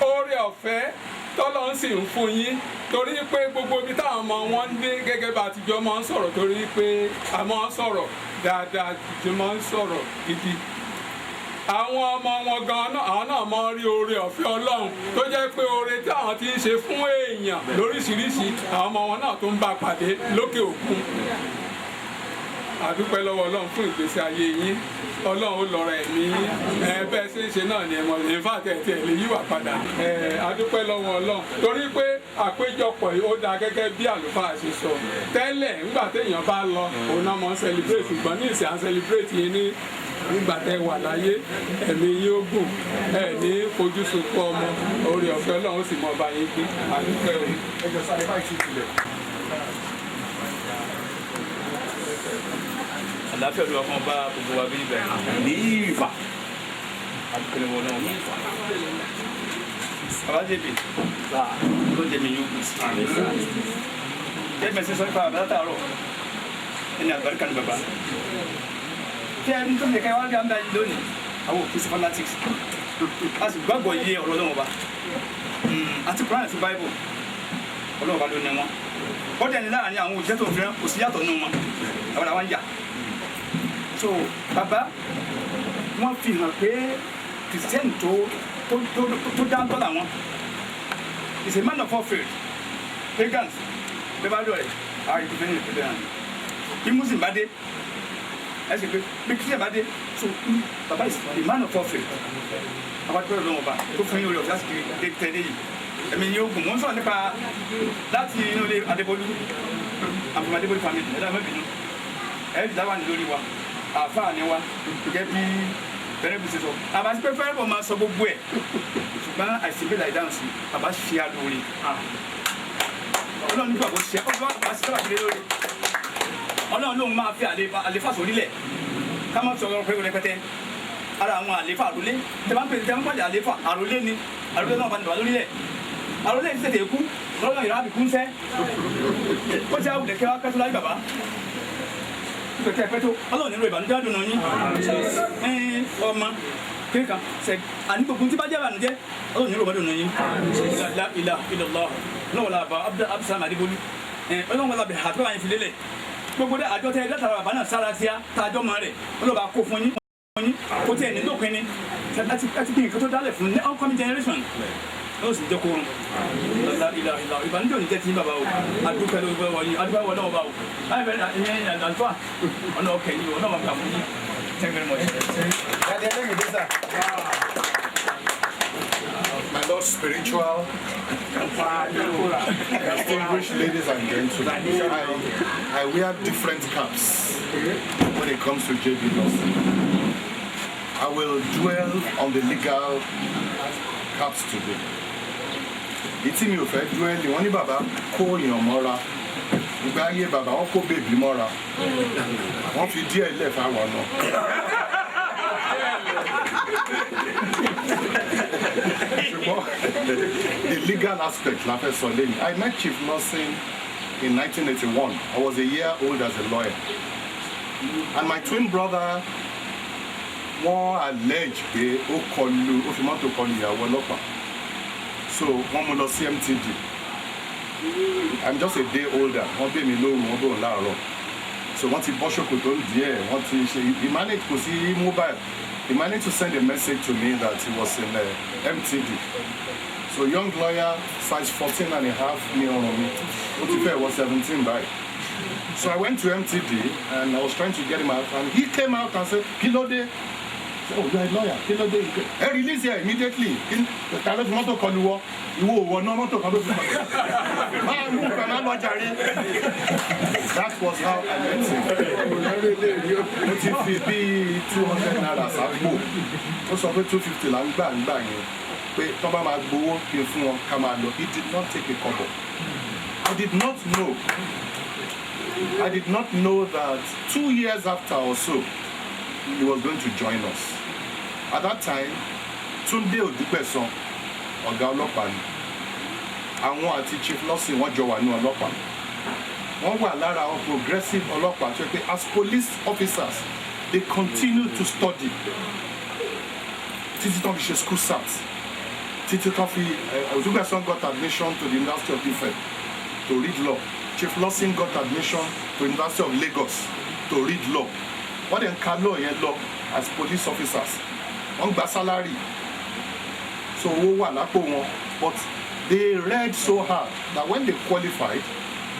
Speaker 6: oore ọ̀fẹ́ tọ́lọ́run sì ń fún yín torí pé gbogbo ibi táwọn ọmọ wọn ń dé gẹ́gẹ́ bá àtijọ́ máa ń sọ̀rọ̀ torí pé a máa ń sọ̀rọ̀ dáadáa jù máa ń sọ̀rọ̀ gidi àwọn ọmọ wọn gan náà àwọn náà máa ń rí oore ọ̀fẹ́ Ọlọ́run tó jẹ́ pé oore tí àwọn ti ń ṣe fún èèyàn lóríṣiríṣi àwọn ọmọ wọn náà tó ń bá pàdé lókè òkun àdúpẹ́ lọ́wọ́ Ọlọ́run fún ìgbésí ayé yín Ọlọ́run ó lọ́ra ẹ̀mí bẹ́ẹ̀ ṣe ń ṣe náà ni ẹ̀mọ́ ìfàtẹ̀ tí ẹ̀ lè yíwà padà àdúpẹ́ lọ́wọ́ Ọlọ́run torí pé àpéjọpọ̀ yìí ó da gẹ́gẹ́ bí àlùfáà ṣe sọ tẹ́lẹ̀ nígbà téèyàn bá lọ òun náà mọ̀ ń celebrate ṣùgbọ́n ní ìsìn à ń celebrate yín ní nígbà tẹ́ wà láyé ẹ̀mí yín ó gùn ẹ̀ ní fojú sunkún ọmọ oore ọ̀fẹ́ Ọlọ́run ó sì mọ ọba yín gbé àdúpẹ́ o.
Speaker 7: ẹjọ sáré báyìí sí ìtìlẹ̀.
Speaker 9: àlàáfíà ló wà fún ọba gbogbo wa bí ibẹ̀ ní ìfà àdúgbò wọn náà bàbá jèbè ló jẹ mi yóò jẹ mẹsẹ sọ ipa bàbá tààrọ ẹni àgbàríkà ni bàbá tí ẹni tó lè ká wá gà ń bá yìí lónìí àwọn òfin fanatics a sì gbàgbọ́ yé ọ̀rọ̀ náà wà àti Quran àti Bible ọlọ́wọ́ bá ló ní wọn ó dẹ̀ ní láàrin àwọn òṣìṣẹ́ tó ń fẹ́ràn kò sí yàtọ̀ nínú wọn àwọn àwọn ń yà so bàbá wọn fi hàn pé kìrìsìtẹ́nì tó dáńtọ́ làwọn is a man of all faith pagans bẹ́ẹ̀ bá dọ̀ rẹ̀ àwọn ìdílé ní ìpínlẹ̀ hàn bí muslim bá dé ẹ sì pé bí christian bá dé so bàbá is a man of all faith àwọn àti pẹ́ẹ́rẹ́ lọ́wọ́ bá tó fún yín orí ọ̀sán sì dé tẹ́lẹ̀ yìí ẹ̀mí yóò gùn wọ́n sọ̀rọ̀ nípa láti inú ilé Adébólú àbúrò Adébólú family ẹ̀dá mẹ́bìnú ẹ̀ẹ́dì dáwà ní lórí wa àáfàá ni wa gẹ́gẹ́ bí fẹ́rẹ́bù ṣe sọ àbá sí pé fẹ́rẹ́bù máa sọ gbogbo ẹ̀ ṣùgbọ́n àìsèbè láì dáhùn sí àbá ṣe àlóore ọlọ́run nígbà bó ṣe ọlọ́run àbá ṣe tọ́lá sílé lórí ọlọ́run lóun máa fi àlefa sórílẹ̀ ká má sọ ọ̀rọ̀ pé rẹpẹtẹ ara àwọn àlefa àrólé tẹ́ bá pàdé àlefa àrólé ni àrólé náà bá ní bàbá lórílẹ̀ àrólé ti tètè kú lọ́dọ̀ ìrà àbíkú ń fẹ́ ó ti àwùjẹ kẹwàá kẹtù láyé bàbá kẹkẹ pẹtó ọlọ́run nínú ìbànújẹ́ àdùnnà yín ọmọ kéka sẹ àní gbogbo tí bá jẹ́ ìbànújẹ́ ọlọ́run nínú ìbànújẹ́ yín ilà ìlọlọ ọlọ́run la bá Abdulsalam Adébólú ọlọ́run la bẹ àtúbọ̀ àyìn fi lélẹ̀ gbogbo dẹ àjọ tẹ ẹ dátara bàbá náà sára tíá tààjọ mọ rẹ ọlọ́ba kó fún yín kó tẹ ẹ ní lópin ni láti kí nǹkan tó dálẹ̀ fún upcoming generation ó sì jẹ́ kórun ìbànújẹ́ òní jẹ́ ti bàbá o adúpẹ́ ló gbẹ́ wọ̀nyí adúpẹ́ wọ̀ náà bá o láì bẹ̀rẹ̀ ẹ̀yìn àlùfáà ọ̀nà ọ̀kẹ́ yìí ọ̀nà ọ̀gbà fún yín thank you very much.
Speaker 10: My Lord spiritual, distinguished ladies and gentlemen, I wear different caps when it comes to JB Lawson. I will dwell on the legal caps today. Ìtí mi ò fẹ́ dúró ní wọ́n ní bàbá kó èèyàn mọ́ra ìgbà ayé bàbá wọn kó bèbí mọ́ra wọ́n fi díẹ̀ ilẹ̀ fáwọn náà. ṣùgbọ́n the legal aspect la fẹ́ sọ lẹ́yìn. I met Chief Lawson in 1981. I was a year old as a lawyer, and my twin brother wọ́n allege pé ó fi mọ́tò kọlu ìyàwó ọlọ́pàá. So wọ́n mú lọ sí MTD. I'm just a day older. Wọ́n bẹ̀ mí lóru, wọ́n bẹ̀ wọ́n láàárọ̀. So wọ́n ti bọ́ ṣòkòtò díẹ̀, wọ́n ti ṣe. He managed kò sí mobile. He managed to send a message to me that he was in MTD. So young lawyer, size 14.5 ní ọrùn mi. Ó ti fẹ́ wọ 17 báyìí. So I went to MTD and I was trying to get him out, and he came out and said, "Kí ló dé?" Oh, you are a lawyer. Kí ló dé? Ẹ release here immediately. Ta ló fi mọ́tò kọlu wọ? Ìwọ òwò náà mọ́tò kan ló fi kọlu. Máa mú kàná lọ jàre. That was how I met him. Mo ti fi bí 200 naira sápò. Ó sọ pé 250 là ń gbà yẹn. Pé tó bá máa gbowó kí n fún wọn ká máa lọ. He did not take a kobo. I did not know that 2 years after or so, he was going to join us. At that time, Túndé Òdúpẹ̀sán, ọ̀gá ọlọ́pàá ni. Àwọn àti Chief Lawson wọ́n jọ wà ní ọlọ́pàá. Wọ́n wà lára àwọn progressive ọlọ́pàá tó yẹ pé as police officers, they continue to study. Títí tán fi ṣe school sat. Títí tán fi Òdúpẹ̀sán got admission to the University of Ife to read law. Chief Lawson got admission to the University of Lagos to read law. Wọ́n dẹ̀ ń ka law yẹn lọ as police officers. Wọ́n gba salary. So owó wà lápò wọn. But they read so hard that when they qualified,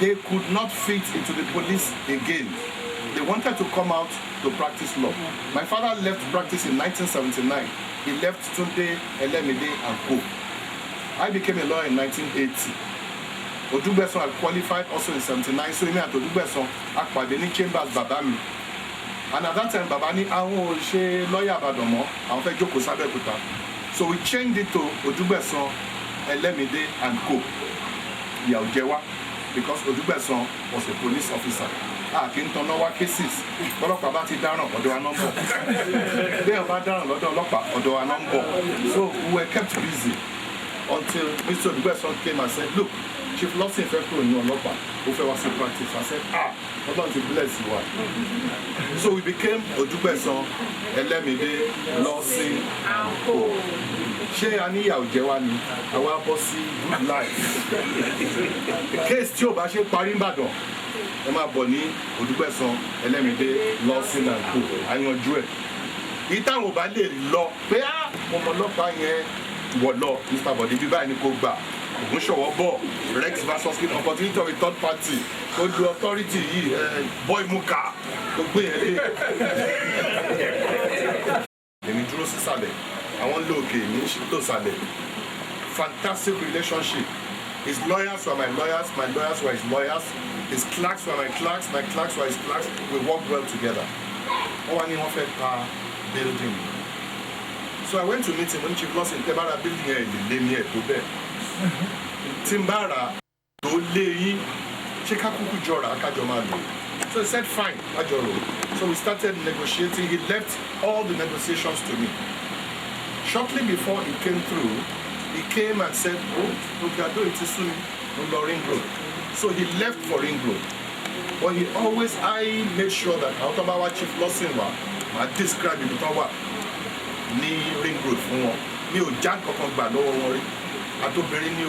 Speaker 10: they could not fit into the police again. They wanted to come out to practice law. My father left practice in 1979. He left Tunde, Elemide and Co. I became a lawyer in 1980. Odúgbẹ̀sán had qualified also in 79. So èmi àti Odúgbẹ̀sán apàdé ní chambers bàbá mi. And at that time, bàbá ní àwọn ò ṣe lọ́ọ̀yà Ìbàdàn mọ́, àwọn fẹ́ jókòó sábẹ́òkúta. So we changed it to Odúgbẹ̀sán, Ẹlẹ́mìdé and Co. Ìyà ò jẹ wá because Odúgbẹ̀sán was a police officer. Kì í tanná wá cases. Ọlọ́pàá bá ti dáràn ọ̀dọ̀ wa náà ń bọ̀. Bẹ́ẹ̀ bá dáràn lọ́dọ̀ ọlọ́pàá ọ̀dọ̀ wa náà ń bọ̀. So we were kept busy until Mr. Odúgbẹ̀sán came and said, "Look, Chief Lawson fẹ́ kúrò ní ọlọ́pàá, ó fẹ́ wá sí practice." I said, Ọlọ́run ti bless you wa. So we became Odúgbẹ̀sán, Ẹlẹ́mìdé, Lawson and Co. Ṣé a ní ìyà ò jẹ wá ni? Àwa bọ́ sí good life. Case tí ò bá ṣe parí Ìbàdàn, ẹ máa bọ̀ ní Odúgbẹ̀sán, Ẹlẹ́mìdé, Lawson and Co. Àyànjú ẹ̀. Ìtàn ò bá lè lọ pé ọmọ ọlọ́pàá yẹn wọ̀ lọ, Mr. Bọ̀dé bí báyìí ni kò gbà. Ògúnṣọ̀wọ́ bọ̀ Rex versus King, opportunity of a third party. Ó lu authority yìí, boy muka, ó gbé yẹn lé. Èmi dúró sísàlẹ̀, àwọn lóòkè mi ń lò sàlẹ̀. fantastic relationship. His lawyers were my lawyers were his lawyers. His clerks were my clerks were his clerks. We worked well together. All I need one building. So I went to meet him when Chief Lawson Tebara building here in the lane here to bed. Timbara, to lay Chekakuku Jora, Akajomalo. So he said, fine, Ajoro. So we started negotiating. He left all the negotiations to me. Shortly before he came through, he came and said, oh, Ogado, it is soon on Ring Road. So he left for Ring Road. But I made sure that Autobawa Chief Lawson I described it before ní Ring Road fún wọn. Mi ò já kankan gbà lọ́wọ́ wọn rí. Àtòbìnrin ni o.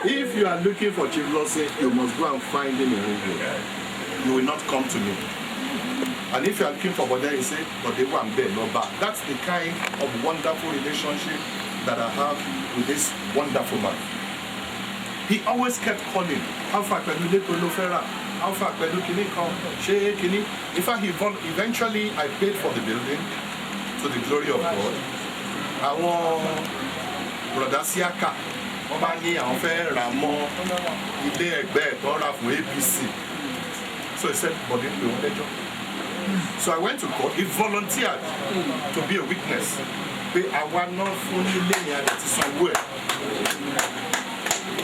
Speaker 10: If you are looking for Chief Lawson, you must go and find him in Ring Road. You will not come to me. And if you are looking for Bode, you say, but they won't be no back. That's the kind of wonderful relationship that I have with this wonderful man. He always kept calling. How far can you get to Lofera? How far can you come? In fact, eventually I paid for the building to the glory of God. I want Brother Siaka. Obani, I want Ramon. Ilé ẹgbẹ́ ẹ̀tọ́ from APC. So he said, but then we won't let you. So I went to court. He volunteered to be a witness. I was not fully linear somewhere.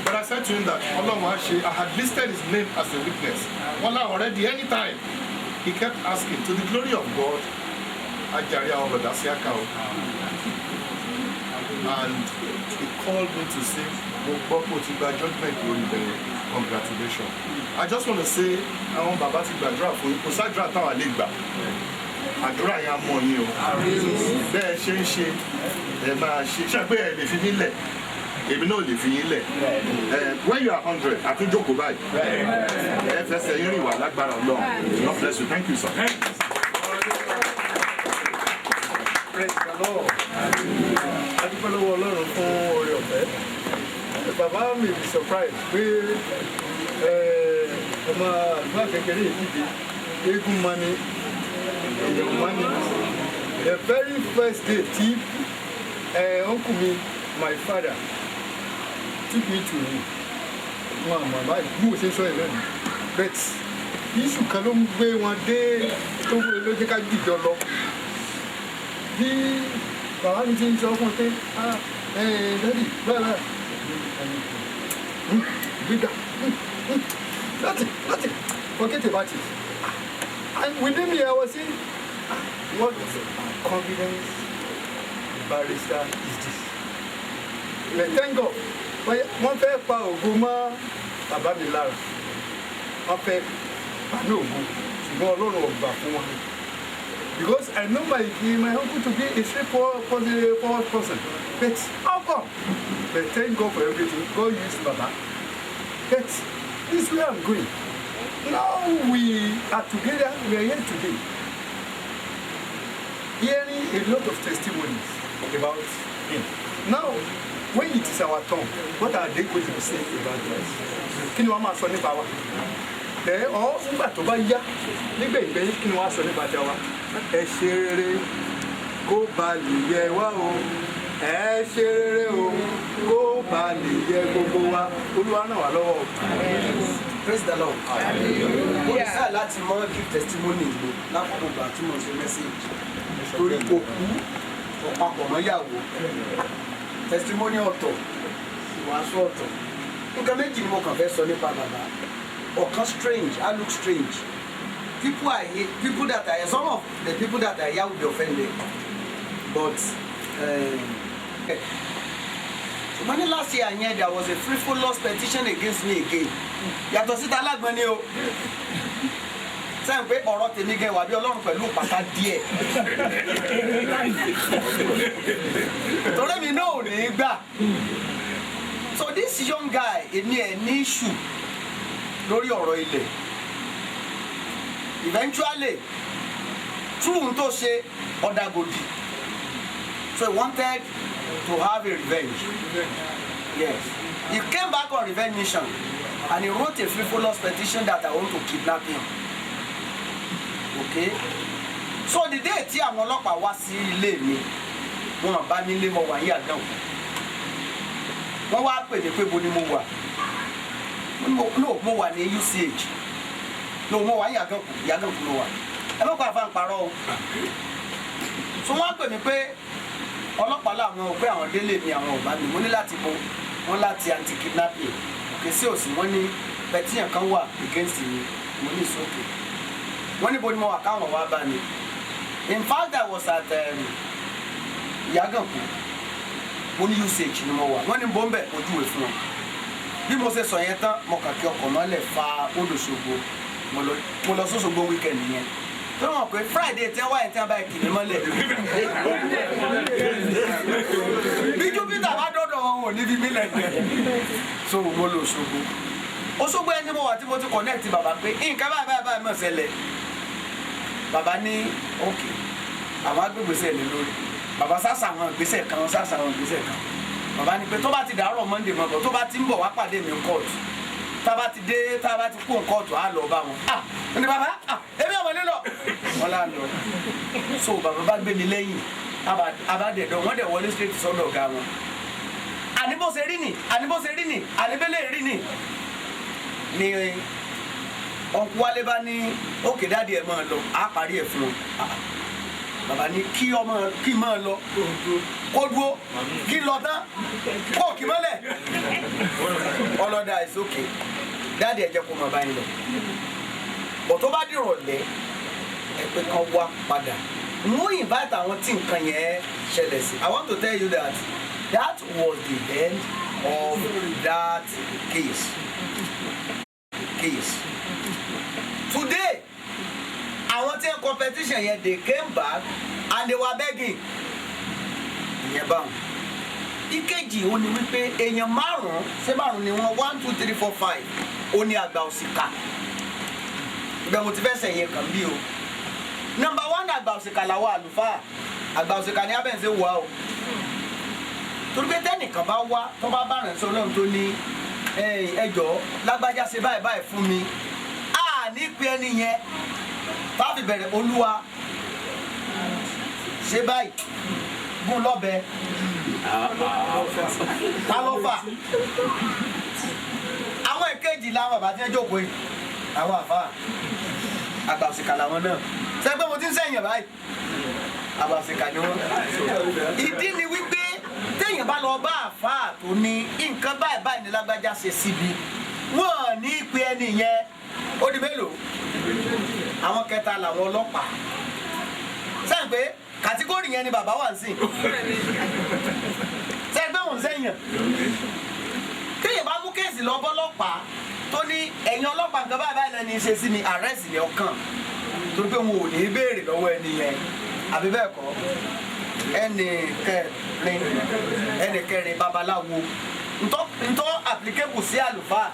Speaker 10: But I said to him that I had listed his name as a witness. Already, anytime. He kept asking, to the glory of God, and he called me to say, judgment, congratulations. I just want to say, I want Baba to gbàdúrà fún yín. Kò sádúrà táwa lè gbà. Àdúrà yẹn á mọ yín o. Bẹ́ẹ̀ ṣe ń ṣe, ẹ máa ṣe. Ṣé pé ẹ lè fi mí lẹ̀? Èmi náà lè fi yín lẹ̀. When you are 100, àtúnjókòó báyìí. Ẹ fẹsẹ̀ yín rìn wá lágbára Ọlọ́run. God bless you. Thank you, sir.
Speaker 6: Praise the Lord. Adúpẹ́ lọ́wọ́ Ọlọ́run fún oore ọ̀fẹ́. Bàbá mi be surprised pé ọmọ àgbà kékeré ìdíje eégún mani èèyàn mani. The very first day tí uncle mi, my father, took me to him. Wọn àmọ̀ báyìí bí mo ṣe sọ ẹ̀ lẹ́nu. But iṣu kan ló ń gbé wọn dé tó ló jẹ́ ká jìjọ lọ. Bí bàbá mi ti ń sọ fún un pé dádì báyìí bigger. Nothing. Forget about it. And within me, I was saying, what confidence barrister is this? Like, thank God. One fair power, Guma, Abamilara. One fair, I know, no alone of Bafuma. Because I know my uncle to be a straightforward person. But how come? But thank God for everything. God used Baba. But this is where I'm going. Now we are together, we are here today. Hearing a lot of testimonies about him. Now, when it is our turn, what are they going to say about us? Kí ni wọ́n máa sọ nípa wa? Nígbà tó bá yá, nígbẹ̀yìngbẹ̀yìn kí ni wọ́n á sọ nípa tiwa? Ẹ ṣe rere kó ba lè yẹ wá o. Ẹ ṣe rere o kó ba lè yẹ gbogbo wa. Olúwa ràn wá lọ́wọ́.
Speaker 2: Praise the Lord. Mo ní sáà láti mọ give testimony ìlú lápapọ̀ ìgbà tí mo ṣe message. Torí kò kú ọ̀pápọ̀ mọ́yàwó. Testimony ọ̀tọ̀, ìwàásù ọ̀tọ̀. Nǹkan méjì ni mo kàn fẹ́ sọ nípa bàbá. Ọ̀kan strange, I look strange. Some of the people that are here will be offended. But money last year and there was a frivolous petition against me again. Yàtọ̀ síta alágbọ̀n ni o. Sẹ́yìn pé ọ̀rọ̀ tèmi gẹ̀ wà bí Ọlọ́run pẹ̀lú pàtà díẹ̀. Torí mi náà ò ní gbà. So this young guy, èmi ẹ̀ ní issue lórí ọ̀rọ̀ ilẹ̀. Eventually, through ohun tó ṣe ọ̀dàgòdì. So he wanted to have a revenge. Yes. He came back on revenge mission and he wrote a frivolous petition that I want to kidnap him. Okay? So the day tí àwọn ọlọ́pàá wá sí ilé mi, wọ́n bá mi lé mo wà ní àdánwò. Wọ́n wá pè mí pé bo ni mo wà. No, mo wà ní UCH. No, mo wà ní Yàgànkù mo wà. Ẹ má pa àfa ń parọ́ o. So wọ́n pè mí pé ọlọ́pàá làwọn pé àwọn délé mi àwọn ọ̀bá mi. Mo ní láti bo wọn láti anti-kidnapping. Kì í sí òsì wọ́n ní petition kan wà against me. Mo ní ìsókè. Wọ́n ní bo ni mo wà káwọn wá bá mi. In fact, I was at Yàgànkù. Mo ní UCH ni mo wà. Wọ́n ní bọ́m̀bẹ̀ ojúwe fún wọn. Bí mo ṣe sọ yẹn tán, mo kàn kí ọkọ̀ mọ́lẹ̀ fa Odòṣogbo. Mo lọ sóṣogbo weekend yẹn. Tó mọ̀ pé Friday tí wọ́n wáyé tí wọ́n bá kì mí mọ́lẹ̀. Bí Júpítà bá dọ́dọ̀ wọn ò ní bí mílẹ̀ jẹ. So mo lọ Òṣogbo. Òṣogbo ẹni mo wà tí mo ti connect bàbá pé nǹkan báyìí mọ̀ ṣẹlẹ̀. Bàbá ní ok, àwọn agbègbèsẹ̀ lè lórí. Bàbá sásà àwọn ìgbésẹ̀ kan, sásà àwọn ìgbésẹ̀ kan. Bàbá ní pé tó bá ti dàárọ̀ Monday mọ́ bọ̀ tó bá ti ń bọ̀ wá pàdé mi kóòtù. Tá bá ti dé tá bá ti kó kóòtù á lọ bá wọn. Ní bàbá èmi ọmọ nílò. Wọ́n lá lọ. So bàbá bá gbé mi lẹ́yìn. Abádẹ̀dọ̀ wọ́n dẹ̀ wọlé straight sọ́dọ̀ ọ̀gá wọn. Àní bó ṣe rí nì, àní bẹ́lẹ̀ rí nì. Ni ọkùn wálé bá ní òkè dáàdi ẹ̀ máa lọ, á parí ẹ̀ fún wọn. Bàbá ní kí máa lọ kó dúró kí lọ tán kó kì mọ́lẹ̀. Ọlọ́dà is okay. Dáàdi ẹ̀ jẹ́ kó máa bá yín lọ. Bọ̀ tó bá dìrọ̀lẹ́ ẹ pé kan wá padà. Mú invite àwọn tí nǹkan yẹn ṣẹlẹ̀ sí. I want to tell you that was the end of that case. Today, àwọn tí ń competition yẹn they came back and they were begging. Ìyẹn báwọn. Ìkejì ó ní wípé èèyàn márùn-ún ṣé márùn-ún ni wọ́n 1 2 3 4 5 ó ní àgbà òṣìkà. Ibẹ̀ mo ti fẹ́ sẹ̀yìn kan bí o. Number 1 àgbà òṣìkà làwọn àlùfáà. Àgbà òṣìkà ni abẹ́ǹsẹ̀ wà o. Torí pé tẹ́nìkan bá wá tó bá bá rẹ̀ sọ́lọ́run tó ní ẹjọ́ lágbájá ṣe báyìí fún mi. Ní pé ẹni yẹn tábì bẹ̀rẹ̀ Olúwa ṣe báyìí gún lọ́bẹ ta ló fà. Àwọn èkejì làwọn bàbá tí ń jókòó yìí àwọn àfáà àgbà òṣìkà làwọn náà. Ṣé pé mo ti ń sẹ́yìn báyìí àgbà òṣìkà ni wọ́n. Ìdí ni wípé téèyàn bá lọ bá àfáà tó ní nǹkan báyìí ní lágbájá ṣe síbi wọ́n ní pé ẹni yẹn ó di mélòó. Àwọn kẹta làwọn ọlọ́pàá. Sẹ́yìn pé kàtígórì yẹn ni bàbá wà ń sìn. Sẹ́yìn pé òun sẹ́yìn. Téèyàn bá mú kéèsì lọ bọ́lọ́pàá tó ní ẹ̀yin ọlọ́pàá nǹkan báyìí lẹ́ni ṣe sí mi àrẹ́sì ni ọkàn. Torí pé wọn ò ní béèrè lọ́wọ́ ẹni yẹn. Àbí bẹ́ẹ̀ kọ́ ẹnì kẹrin babaláwo. Ntọ́ applicable sí àlùfáà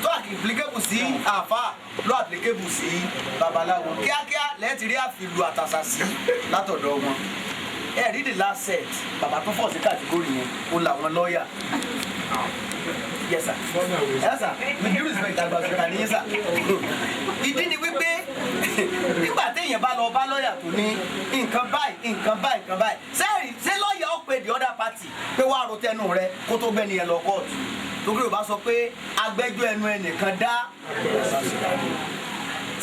Speaker 2: tó applicable sí àfáà ló applicable sí babaláwo. Kíákíá lẹ́ẹ̀tì rí àfìlù àtàṣà sí látọ̀dọ̀ wọn. Rí the last set bàbá tó fọ̀ sí kàtígórì yẹn ó làwọn lọ́ọ̀yà. Yes sir. Yes sir. With due respect àgbà òṣìkà ní yín sà. Ìdí ni wípé nígbà téèyàn bá lọ bá lọ́ọ̀yà tó ní nǹkan báyìí. Ṣé lọ́ọ̀yà ó pe the other party pé wàá ro tẹnu rẹ kó tó gbẹ́ni ẹ lọ kóòtù. Torí ò bá sọ pé agbẹ́jọ́ ẹnu ẹnìkan dá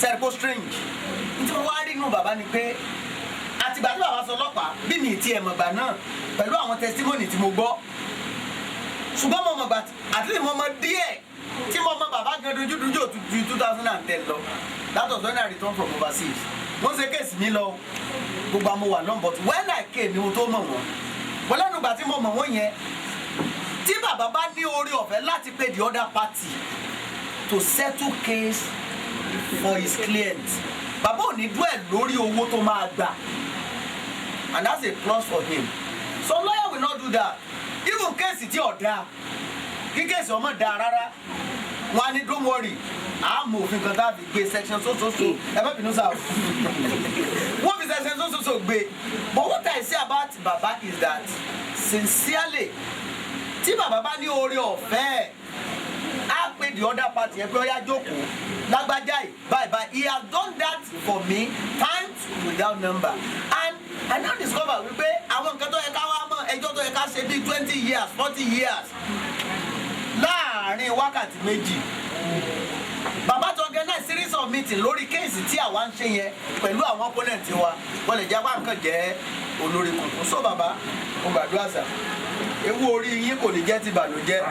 Speaker 2: sẹ́ríkó strange. Nítorí wọ́n á rí inú bàbá ni pé àtìgbà tí bàbá sọ ọlọ́pàá bí mi ti ẹ̀mọ̀gbà náà pẹ̀lú àwọn testimony tí mo gbọ́. Ṣùgbọ́n mo mọ̀ gbà àti mo mọ̀ díẹ̀ tí mo mọ̀ bàbá gan dojúdojú òtútù 2010 lọ. That was when I returned from overseas. Wọ́n ṣe kéèsì mi lọ gbogbo àmọ́ wà lọ́n but when I came ni mo tó mọ̀ wọ́n. Wọ́n lẹ́nu ìgbà tí mo mọ̀ wọ́n yẹn tí bàbá bá ní orí ọ̀fẹ́ láti pay the other party to settle case for his client. Bàbá ò ní dúẹ̀ lórí owó tó máa gbà. And that's a plus for him. Some lawyer will not do that. Even case tí ọ̀dà kí case ọmọ dà rárá wọn á ní don't worry àmọ́ òfin kan tá a fi gbé section so ẹ má bínú sáà wọ́n fi so gbé. But what I say about Baba is that sincerely tí bàbá bá ní oore ọ̀fẹ́ á pè the other party ẹ pé ó yá jókòó lágbájá yìí bye. He has done that for me times without number, and I now discover wípé àwọn nǹkan tó yẹ ká wá mọ̀ ẹjọ́ tó yẹ ká ṣe bí 20 years 40 years láàárín wákàtí méjì. Bàbá tó organize series of meeting lórí kéèsì tí àwa ń ṣe yẹn pẹ̀lú àwọn opponent wa wọ́n lè jẹ́ wá nǹkan jẹ́ olórí kùnkùn. So bàbá mo gbàdúrà sà ewu orí yín kò ní jẹ́ ti bàlújẹ́.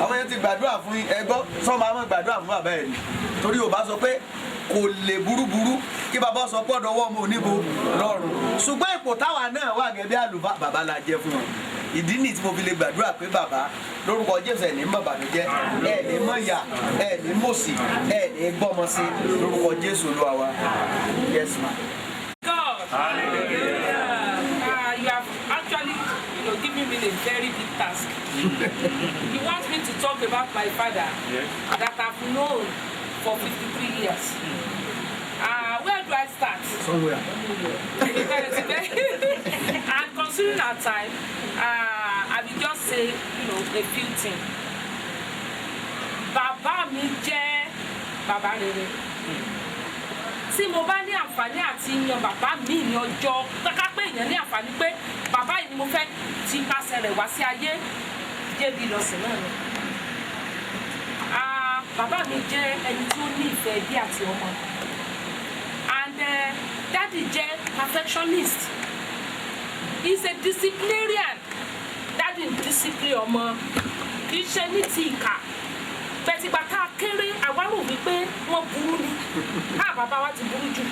Speaker 2: Àwọn yẹn ti gbàdúrà fún yín ẹgbọ́ sọ́mọ àwọn gbàdúrà fún bàbá ẹ̀ ni torí ò bá sọ pé kò lè burúburú kí bàbá sọ pé ọ̀dọ̀ ọwọ́ ọmọ oníbo lọ́rùn. Ṣùgbọ́n ipò táwa náà wà gẹ́gẹ́ bí àlùfáà bàbá la jẹ́ fún wọn. Ìdí nìyí tí mo fi lè gbàdúrà pé bàbá lórúkọ Jésù ẹ̀ ní mọ̀ bànújẹ́ ẹ̀ ní mọ̀ yà ẹ̀ ní mọ̀sí ẹ̀ ní gbọ́mọ sí lórúkọ Jésù Olúwa wa. Yes ma.
Speaker 4: God. Hallelujah. You have actually, given me a very big task. He wants me to talk about my father that I've known for 53 years. Where do I start?
Speaker 2: Somewhere.
Speaker 4: And considering our time, I will just say, a few things. Bàbá mi jẹ́ bàbá rere. Tí mo bá ní àǹfààní àti yan bàbá mi ní ọjọ́ káká pé èèyàn ní àǹfààní pé bàbá yìí ni mo fẹ́ ti pàṣẹ rẹ̀ wá sí ayé débi lọ́sẹ̀ náà ni. Bàbá mi jẹ́ ẹni tí ó ní ìfẹ́ bí àti ọmọ. And daddy jẹ́ perfectionist. He's a disciplinarian. Daddy ń discipline ọmọ. Kì í ṣe ní ti ìkà. Bẹ̀tìgbà tá a kéré àwa rò wípé wọ́n burú ni. Bàbá wa ti burú jù.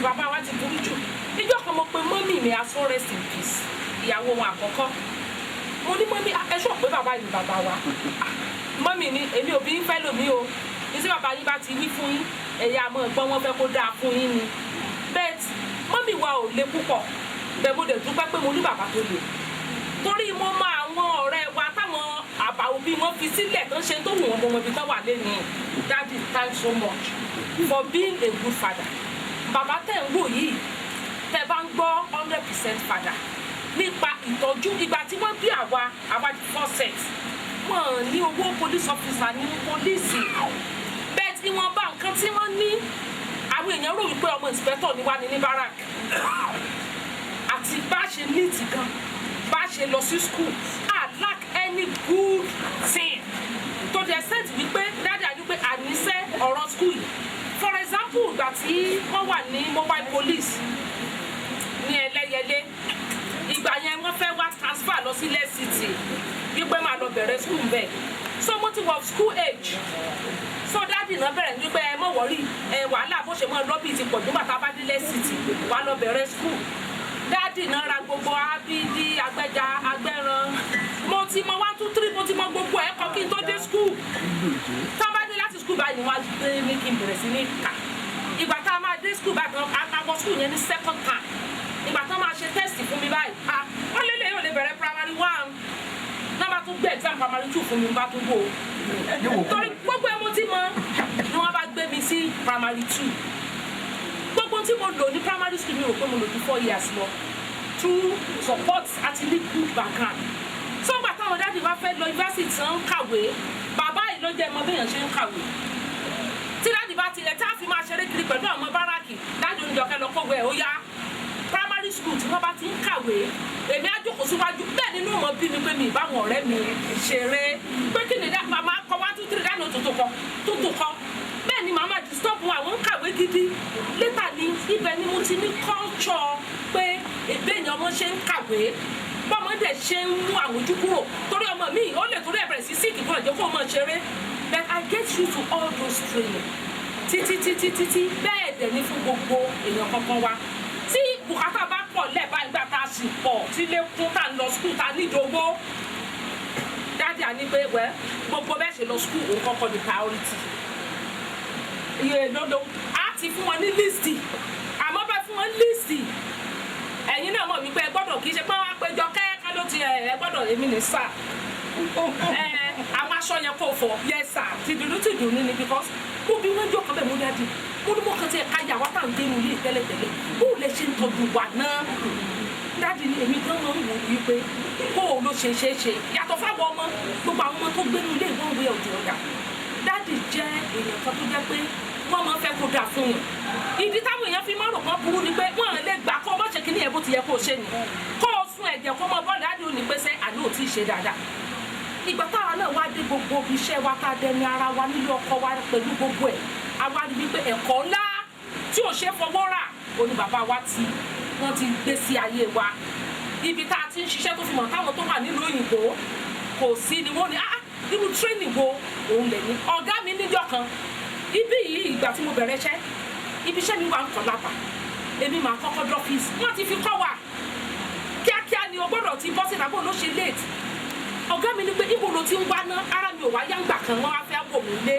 Speaker 4: Bàbá wa ti burú jù. Ìjọ́ kan mo pe mọ́mì mi as well rest in peace. Ìyàwó wọn àkọ́kọ́. Mo ní mọ́mì ẹ ṣọ́ pé bàbá yìí bàbá wa. Mọ́mì ni èmi ò bí ń fẹ́ lómi o. Ní tí bàbá yín bá ti wí fún yín, ẹ̀yà àmọ́ ẹ̀gbọ́n wọn fẹ́ kó dáa fún yín ni. Bẹ́ẹ̀ mọ́mì wa ò le púpọ̀. Bẹ́ẹ̀ mo dẹ̀ dúpẹ́ pé mo ní bàbá tó le. Torí mo mọ àwọn ọ̀rẹ́ wa táwọn àbá òbí wọn fi sílẹ̀ tó ń ṣe tó wù wọn bọ̀ ibi tó wà lẹ́nu. Daddy, thanks so much for being a good father. Bàbá tẹ̀ ń wò yìí tẹ̀ bá ń gbọ́ 100% father nípa ìtọ́jú ìgbà tí wọ́n bí àwa first set wọ́n ní owó police officer ní pólíìsì bẹ́ẹ̀ tí wọ́n bá nǹkan tí wọ́n ní àwọn èèyàn rò wípé ọmọ inspector ni wá ní barak àti bá ṣe neat gan bá ṣe lọ sí school I lack any good thing to the extent wípé dáadáa wípé àníṣe ọ̀rọ̀ school for example ìgbà tí wọ́n wà ní mobile police ní Ẹlẹ́yẹlé ìgbà yẹn wọ́n fẹ́ wá transfer lọ sí Lake City wípé máa lọ bẹ̀rẹ̀ school bẹ́ẹ̀ so mo ti wọ school age so dáàdì náà bẹ̀rẹ̀ wípé ẹ mọ̀ wọ́rí wàhálà bó ṣe mọ́ lọ́bì ti pọ̀ nígbà tá a bá dé Lake City wà lọ bẹ̀rẹ̀ school dáàdì náà ra gbogbo abidi agbẹ́ja agbẹ́ran mo ti mọ 1 2 3 mo ti mọ gbogbo ẹ̀kọ́ kí n tó dé school tá a bá dé láti school báyìí wọ́n á gbé ní kí n bẹ̀rẹ̀ sí ní kà ìgbà tá a máa dé school báyìí a wọ school yẹn ní second time ìgbà tó máa ṣe test fún mi báyìí wọ́n lélẹ̀ yóò lè bẹ̀rẹ̀ primary 1 náà bá tún gbé exam primary 2 fún mi bá tún wò ó torí gbogbo ẹ̀ mo ti mọ ni wọ́n bá gbé mi sí primary 2 gbogbo tí mo lò ní primary school mi rò pé mo lò ju 4 years lọ through support àti ní good background so gbà táwọn dáàdì wá fẹ́ lọ university ń kàwé bàbá yìí ló jẹ́ ọmọ béèyàn ṣe ń kàwé tí dáàdì bá tilẹ̀ tá a fi máa ṣeré kiri pẹ̀lú àwọn báràkì dáàdì oúnjẹ lọ kọ̀wé ó yá primary school tí wọ́n bá ti ń kàwé èmi á jókòó síwájú bẹ́ẹ̀ nínú ọmọ bí mi pé mi ìbáwọn ọ̀rẹ́ mi ṣeré pé kí ni màmá kọ 1 2 3 dáná tuntun kọ bẹ́ẹ̀ ni màmá disturb àwọn ń kàwé gidi later ni ibẹ̀ ni mo ti ní culture pé èbéèyàn ọmọ ṣe ń kàwé bọ́mọdé ṣe ń mú àwùjú kúrò torí ọmọ mi ó lè torí ẹ̀bẹ̀rẹ̀ sí síìkì fún ọ̀jẹ̀ fún ọmọ ṣeré but I get you to all those training títí bẹ́ẹ̀ dẹ̀ ní fún gbogbo èèyàn kankan wa tí bùkátà bá pọ̀ lẹ́ẹ̀bá ìgbà tá a sì pọ̀ tí lẹ́kún tá a lọ skul tá a nídòwó dáàdì àní pé wẹ́ gbogbo bẹ́ẹ̀ ṣe lọ skul òun kọ́kọ́ ní priority iye lọ́dọ̀ á ti fún wọn ní líìsì àmọ́ bẹ́ẹ̀ fún wọn líìsì ẹ̀yin náà mọ̀ wípé ẹ gbọ́dọ̀ kì í ṣe pé wọ́n á péjọ kẹ́kẹ́ ló ti ẹ gbọ́dọ̀ èmi ní sáà àwọn
Speaker 11: aṣọ yẹn kò fọ yes sir tìdùnnú ni because mo bí wọ́n jọ kan bẹ́ẹ̀ mo dájú mo ní mo kàn ti ẹ̀ka yàwá tá à ń gbé inú ilé tẹ́lẹ̀tẹ́lẹ̀ bó lè ṣe ń tọ́jú wa náà dáàdi ni èmi gan máa ń wò ó pé bó o ló ṣe yàtọ̀ fáwọn ọmọ gbogbo àwọn ọmọ tó gbé inú ilé ìwọ̀n wé ọ̀dọ̀ ọ̀dà dáàdi jẹ́ èèyàn kan tó jẹ́ pé wọ́n máa fẹ́ kó dáa fún yàn ìdí táwọn èèyàn fi máa rò pọ́n burú ni pé wọ́n lè gbà kó o bá ṣe kíní ẹ̀ bó ti yẹ kó o ṣe ni kó o sún ẹ̀jẹ̀ kó o mọ bọ́ọ̀lù dáàdi ò ní pé sẹ́ àná ò tí ì ṣe dáadáa ìgbà táwa náà wá dé gbogbo iṣẹ́ wa ká dẹni ara wa nílé ọkọ wa pẹ̀lú gbogbo ẹ̀ àwa rí wípé ẹ̀kọ́ ńlá tí ò ṣe fọwọ́ rà òní bàbá wa tí wọ́n ti gbé sí ayé wa ibi tá a ti ń ṣiṣẹ́ tó fi mọ̀ táwọn tó wà nílùú òyìnbó kò sí ni wọ́n ní irú training wo òun lè ní ọ̀gá mi níjọ́ kan ibi yìí ìgbà tí mo bẹ̀rẹ̀ iṣẹ́ ibi iṣẹ́ mi wà ń kọ́ lápá èmi máa kọ́kọ́ dọ́fíìsì wọ́n ti fi kọ́ wa kíákíá ni o gbọ́dọ̀ ti bọ́ sí ìdàgbò ló ṣe late ọ̀gá mi ní pé ibo ló ti ń wá ná ara mi ò wá yá ń gbà kan wọ́n wá fẹ́ wò mí lé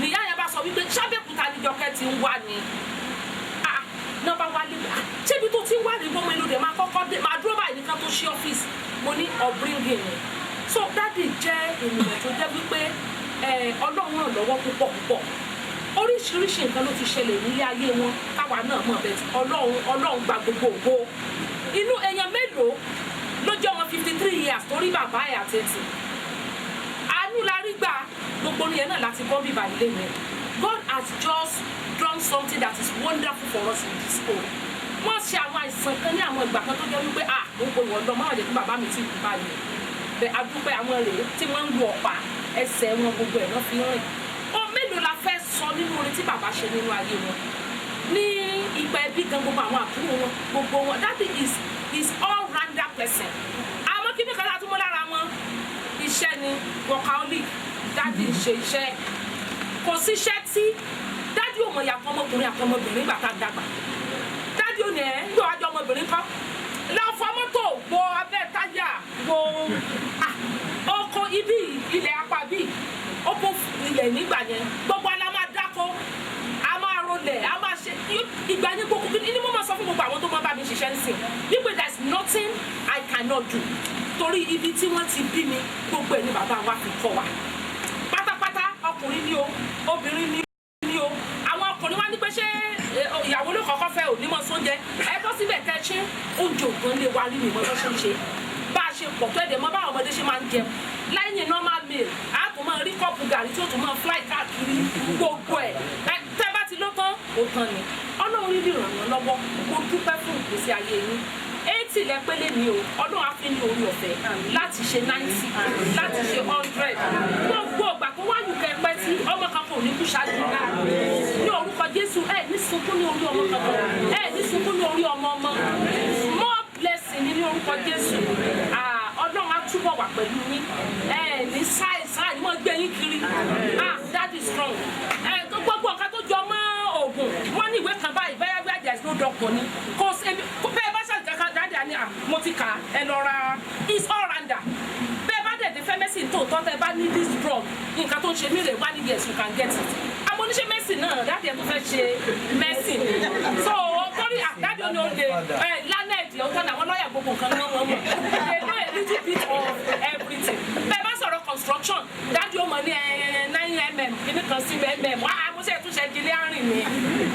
Speaker 11: nìyá yẹn bá sọ wípé sábẹ́kúta níjọkẹ́ ti ń wá ni náà bá wá lé ṣébi tó ti ń wá ní gbọ́mọ inú rẹ̀ máa kọ́kọ́ dé máa dúró báyìí nìkan tó ṣí ọ́fíìsì mo ní ọ̀bíríngì ni so dádì jẹ́ ènìyàn tó jẹ́ wípé ọlọ́run ràn lọ́wọ́ púpọ̀ oríṣiríṣi nǹkan ló ti ṣẹlẹ̀ nílé ayé wọn káwa náà mọ̀ bẹ́ẹ̀ tí ọlọ́run gba gbogbo ògo inú èèyàn mélòó ló jẹ́ ọmọ 53 years torí bàbá ẹ̀ àti ẹ̀tì àánú la rí gbà gbogbo yẹn náà láti bọ́ bíbá ilé yẹn God has just done something that is wonderful for us in this home wọ́n ṣe àwọn àìsàn kan ní àwọn ìgbà kan tó jẹ́ wípé gbogbo ìwọ̀n lọ máa lè fún bàbá mi tí kú báyìí bẹ́ẹ̀ adúpẹ́ àwọn rèé tí wọ́n ń lu ọ̀pá ẹsẹ̀ wọn gbogbo ẹ̀ náà fi rìn ohun mélòó la fẹ́ sọ nínú orin tí bàbá ṣe nínú ayé wọn ní ìgbà ẹbí gan gbogbo àwọn àbúrò wọn gbogbo wọn that is all rounder person àwọn kíní kan láti mú lára wọn iṣẹ́ ni workaholic dáàdi ṣe iṣẹ́ kò síṣẹ́ tí dáàdi ò mọ ìyàtọ̀ ọmọkùnrin àti ọmọbìnrin gbà tá a dàgbà dáàdi ò ní ẹ̀ ń gbọ́ àjọ ọmọbìnrin kan lọ fọ mọ́tò wo abẹ́ táyà wo ọkọ̀ ibi ilẹ̀ apá bíi ọkọ̀ ilẹ̀ nígbà yẹn gbogbo ala máa dáko a máa rolẹ̀ a máa ṣe ìgbà yẹn gbogbo ní mo máa sọ fún gbogbo àwọn tó máa bá mi ṣiṣẹ́ ń sìn wípé there is nothing I cannot do torí ibi tí wọ́n ti bí mi gbogbo ẹ̀ ní bàbá wa fi kọ́ wa pátápátá ọkùnrin ni o obìnrin ni o àwọn ọkùnrin wa ní pé ṣé ìyàwó ló kọ́kọ́ fẹ́ òní mọ́ sóúnjẹ ẹ bọ́ síbẹ̀ kẹ́ ṣé oúnjẹ ògùn lè wá rí mi mọ́ bó ṣe ń ṣe bá a ṣe pọ̀ tó ẹ̀dẹ̀ mọ́ báwọn ọmọdé ṣe máa ń jẹun lẹ́yìn normal meal a tún máa rí kọ́ọ̀pù gàrí tí ó tún máa fly káàkiri gbogbo ẹ̀ tẹ́ bá ti ló tán ó tán ni ọlọ́run rí ràn yàn lọ́wọ́ mo dúpẹ́ fún ìgbésí ayé yín 80 lẹ́pẹ́lẹ́ ni o ọlọ́run á fi ní orí ọ̀fẹ́ láti ṣe 90 láti ṣe 100 gbogbo ọgbà tó wáyù kẹpẹ́ tí ọmọ kan kò ní kú ṣáájú náà ní orúkọ Jésù ẹ ní sunkún ní orí ọmọ kankan ẹ ní sunkún ní orí ọmọ more blessing ní orúkọ Jésù ọlọ́run á túbọ̀ wà pẹ̀lú yín ẹ ní sáì mọ́ gbé yín kiri that is strong gbogbo nǹkan tó jọ mọ́ oògùn wọ́n ní ìwé kan báyìí bẹ́ẹ̀ there is no doctor ni kò bẹ́ẹ̀ bá ṣàlùkà dáadáa ni mo ti kà ẹ lọ ra is all rounder bẹ́ẹ̀ bá dẹ̀ dé fẹ́ medicine tó tọ́ tẹ́ bá ní this drug nǹkan tó ń ṣe mí rè wá ní yes you can get it àmọ́ oníṣẹ́ medicine náà dáadé ẹ̀ tó fẹ́ ṣe medicine so torí dáadé ó ní ó lè lánàá ó tán àwọn lọ́ọ̀yà gbogbo nǹkan náà wọ́n mọ̀ they know a little bit of everything bẹ́ẹ̀ bá sọ̀rọ̀ construction dáadé ó mọ̀ ní 9mm kíní kan sí mm mo ṣe túnṣe engineering ni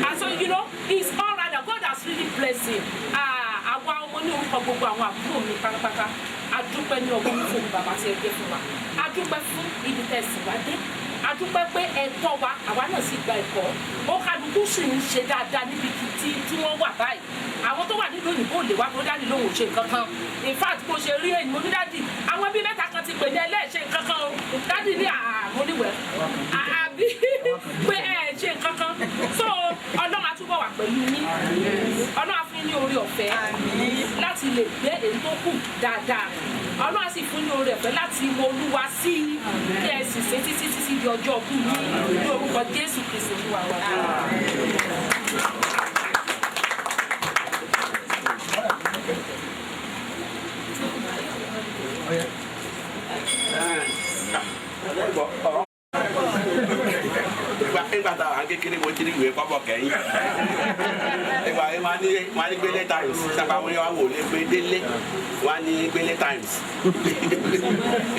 Speaker 11: and so you know it's all rounder God has really blessed him àwa ọmọ ní orúkọ gbogbo àwọn àbúrò mi pátápátá adúpẹ́ ní ọgbọ́n fún bàbá tí ẹ gbé fún wa adúpẹ́ fún ibi tẹ̀sí wa dé adúpẹ́ pé ẹ̀tọ́ wa àwa náà sì gba ẹ̀kọ́ ó kálukú sì ń ṣe dáadáa níbi tí wọ́n wà báyìí àwọn tó wà nílùú òyìnbó lè wá kó dáàdì lóhùn ṣe nǹkan kan in fact bó ṣe rí èyí mo ní dáàdì àwọn bíi mẹ́ta kan ti pè ní ẹlẹ́ẹ̀ṣẹ̀ nǹkan kan o dáàdì ní àmúniwẹ̀ àbí pé ẹ̀ ṣe nǹkan kan so ọlọ́run á túbọ̀ wà pẹ̀lú yín ọlọ́run á fún ní orí ọ̀fẹ́ láti lè gbé èyí tó kù dáadáa ọlọ́run á sì fún ní orí ọ̀fẹ́ láti mọ olúwa sí kí ẹ sì ṣe títí di ọjọ́ ọkú yín ní orúkọ Jésù Kristi olúwa wa.
Speaker 12: nígbà táwọn akékeré mo ti rí ìwé kọ́bọ̀ kẹ́yìn ìgbà yẹn wọ́n á ní gbélé times sábà wọ́n yẹn wá wò lé gbé délé wọ́n á ní gbélé times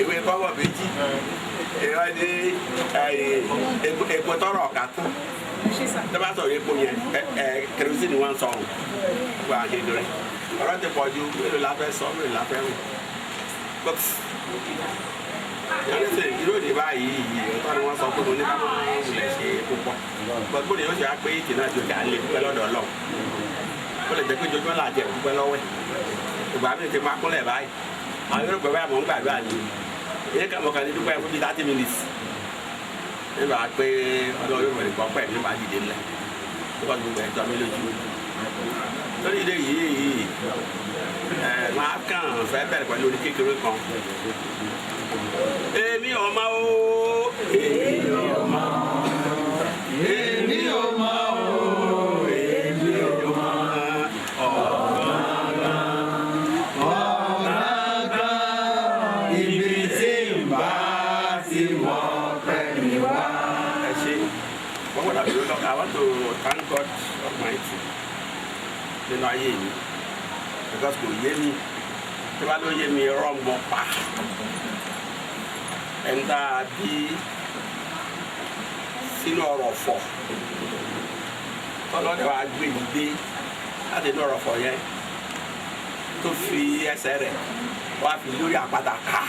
Speaker 12: ìwé kọ́bọ̀ méjì ìwọ́n ní epo tọrọ ọ̀gá tán tọ́ba sọ̀rọ̀ epo yẹn kẹrìsìnì wọn sọ̀rọ̀ wọ́n á kékeré ọ̀rọ̀ ti pọ̀ ju mélòó la fẹ́ sọ mélòó la fẹ́ rìn yàrá ṣe ìdúró ní báyìí ọ̀tọ́ ni wọ́n sọ pé mo ní ká máa wulẹ̀ ṣe púpọ̀ gbọ́dọ̀ ni ó ṣe wá pé ìtì náà jòkè à ń lè dúpẹ́ lọ́dọ̀ Ọlọ́run ó lè jẹ́ pé jojúmọ́ là jẹ́ dúpẹ́ lọ́wọ́ ẹ̀ ìgbà mi ti máa kúnlẹ̀ báyìí àwọn yóò gbọ́ báyìí mò ń gbàdúrà ni ìyẹn kà mọ̀ kàn ní dúpẹ́ fún bíi 30 minutes nígbà pé Ọlọ́run yóò wẹ̀rẹ̀ gbọ́pẹ́ mi máa dìde ńlẹ̀ nígbà tó gbẹ̀ jọ mí lójú lórí ilé yìí máa kàn fẹ́ bẹ̀rẹ̀ pẹ̀lú orí kékeré kan èmi ò mọ̀ o èmi ò mọ̀ èmi ò mọ̀ o èmi ò mọ̀ ọ̀gángán ibi tí n bá ti mọ̀ pẹ̀lú wa. ẹ ṣe wọ́n gbọ́dọ̀ bí lọ́kọ̀ I want to thank God Almighty nínú ayé mi because kò yé mi tí wàá ló yé mi rọ́ mọ́ pa ẹnda bí sínú ọ̀rọ̀ fọ̀ ọlọ́dẹ wa gbé ìdí láti inú ọ̀rọ̀ fọ̀ yẹn tó fi ẹsẹ̀ rẹ̀ wá fi lórí àpáta ká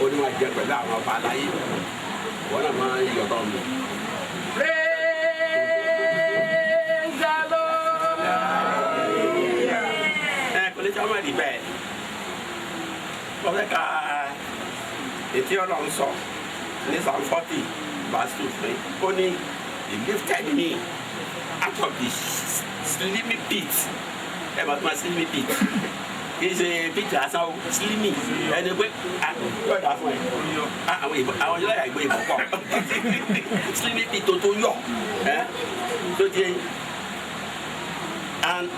Speaker 12: ó ní wọn jẹ pẹ̀lú àwọn ọba aláyé wọn náà máa ń yọ̀dọ̀ mi.
Speaker 1: Praise the Lord.
Speaker 12: Kò ní tí wọ́n máa di bẹ́ẹ̀ wọ́n fẹ́ ka ètí Ọlọ́run sọ ní Psalm 40 verse 2 ó ní he lifted me out of the slimy pit ẹ bá tó máa slimy pit kì í ṣe pit lásán o slimy ẹni pé yóò dá fún ẹ àwọn yóò yà ìgbé ìbò pọ̀ slimy pit tó yọ tó di and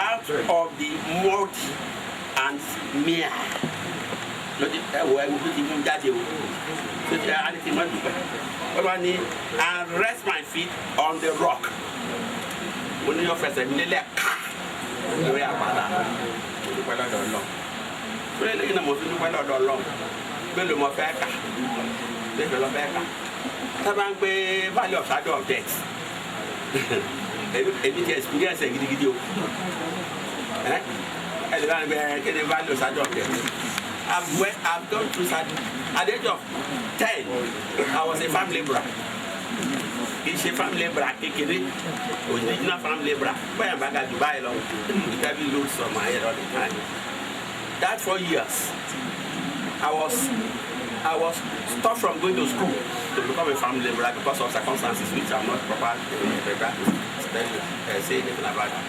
Speaker 12: out of the mud and mire lọ́dí ẹ̀wọ̀ ẹ̀wọ̀ tó ti mú jáde o tó ti alẹ́ ti mọ́ dùpẹ́ ó wá ní and rest my feet on the rock mo ní yóò fẹsẹ̀ mi lélẹ̀ ká lórí àpáta mo dúpẹ́ lọ́dọ̀ Ọlọ́run lórí eléyìí náà mo fi dúpẹ́ lọ́dọ̀ Ọlọ́run mélòó mo fẹ́ kà mélòó lọ fẹ́ kà sábà ń gbé valley of shadow of death èmi ti experience ẹ̀ gidigidi o ẹ̀ ẹ̀ lè bá ń gbé kéde valley of shadow of death. I've gone through that. At the age of 10, I was a farm labourer. It's a farm labourer kékeré, original farm labourer. Báyà bá ga Dubai lọ, it heavy loads on my head all the time. That 4 years, I was stopped from going to school to become a farm labourer because of circumstances which are not proper to say anything about that.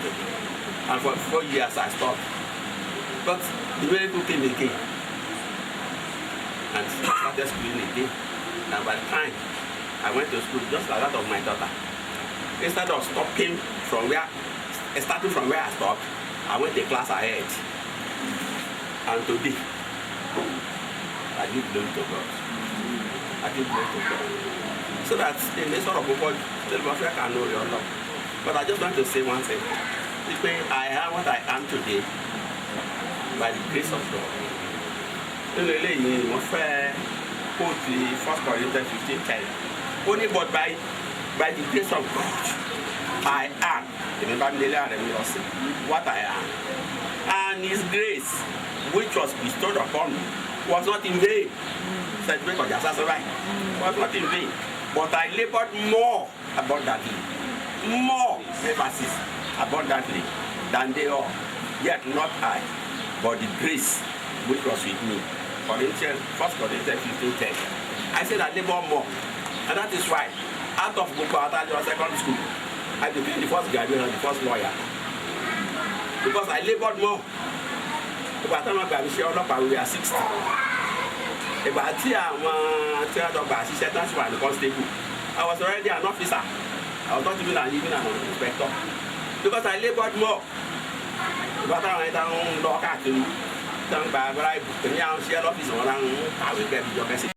Speaker 12: And for 4 years I stopped. But the miracle came again. And started schooling again. And by the time I went to school, just like that of my daughter, instead of starting from where I stopped, I went a class ahead. And today, I give glory to God. I give glory to God. So that in this sort of people, I can know your love. But I just want to say one thing. I am what I am today by the grace of God. Nínú eléyìí wọ́n fẹ́ quote 1 Corinthians 15:10. Only but by the grace of God I am. Èmi bá mi lélẹ̀ àrẹ mi lọ sí what I am. And his grace which was bestowed upon me was not in vain. Sẹ́dúrẹ́ kọjá sásán báyìí. Was not in vain. But I laboured more abundantly. More emphasis abundantly than they all. Yet not I, but the grace which was with me. 1 Corinthians 15:10. I said I labor more. And that is why, out of Boko Atajo secondary school, I became the first graduate and the first lawyer. Because I labored more. By the time I got ọlọ́pàá, we were 60. Ìgbà tí àwọn tí wọ́n dọ̀gba àṣìṣe transfer and constable, I was already an officer. I was not even an inspector. Because I labored more. Ìgbà táwọn ẹ̀dá ń lọ káàkiri, tí wọ́n gba bribe, èmi àwọn ṣiṣẹ́ lọ́fíìsì wọn láwọn kàwé bẹ́ẹ̀ bí jọ kẹ́sì.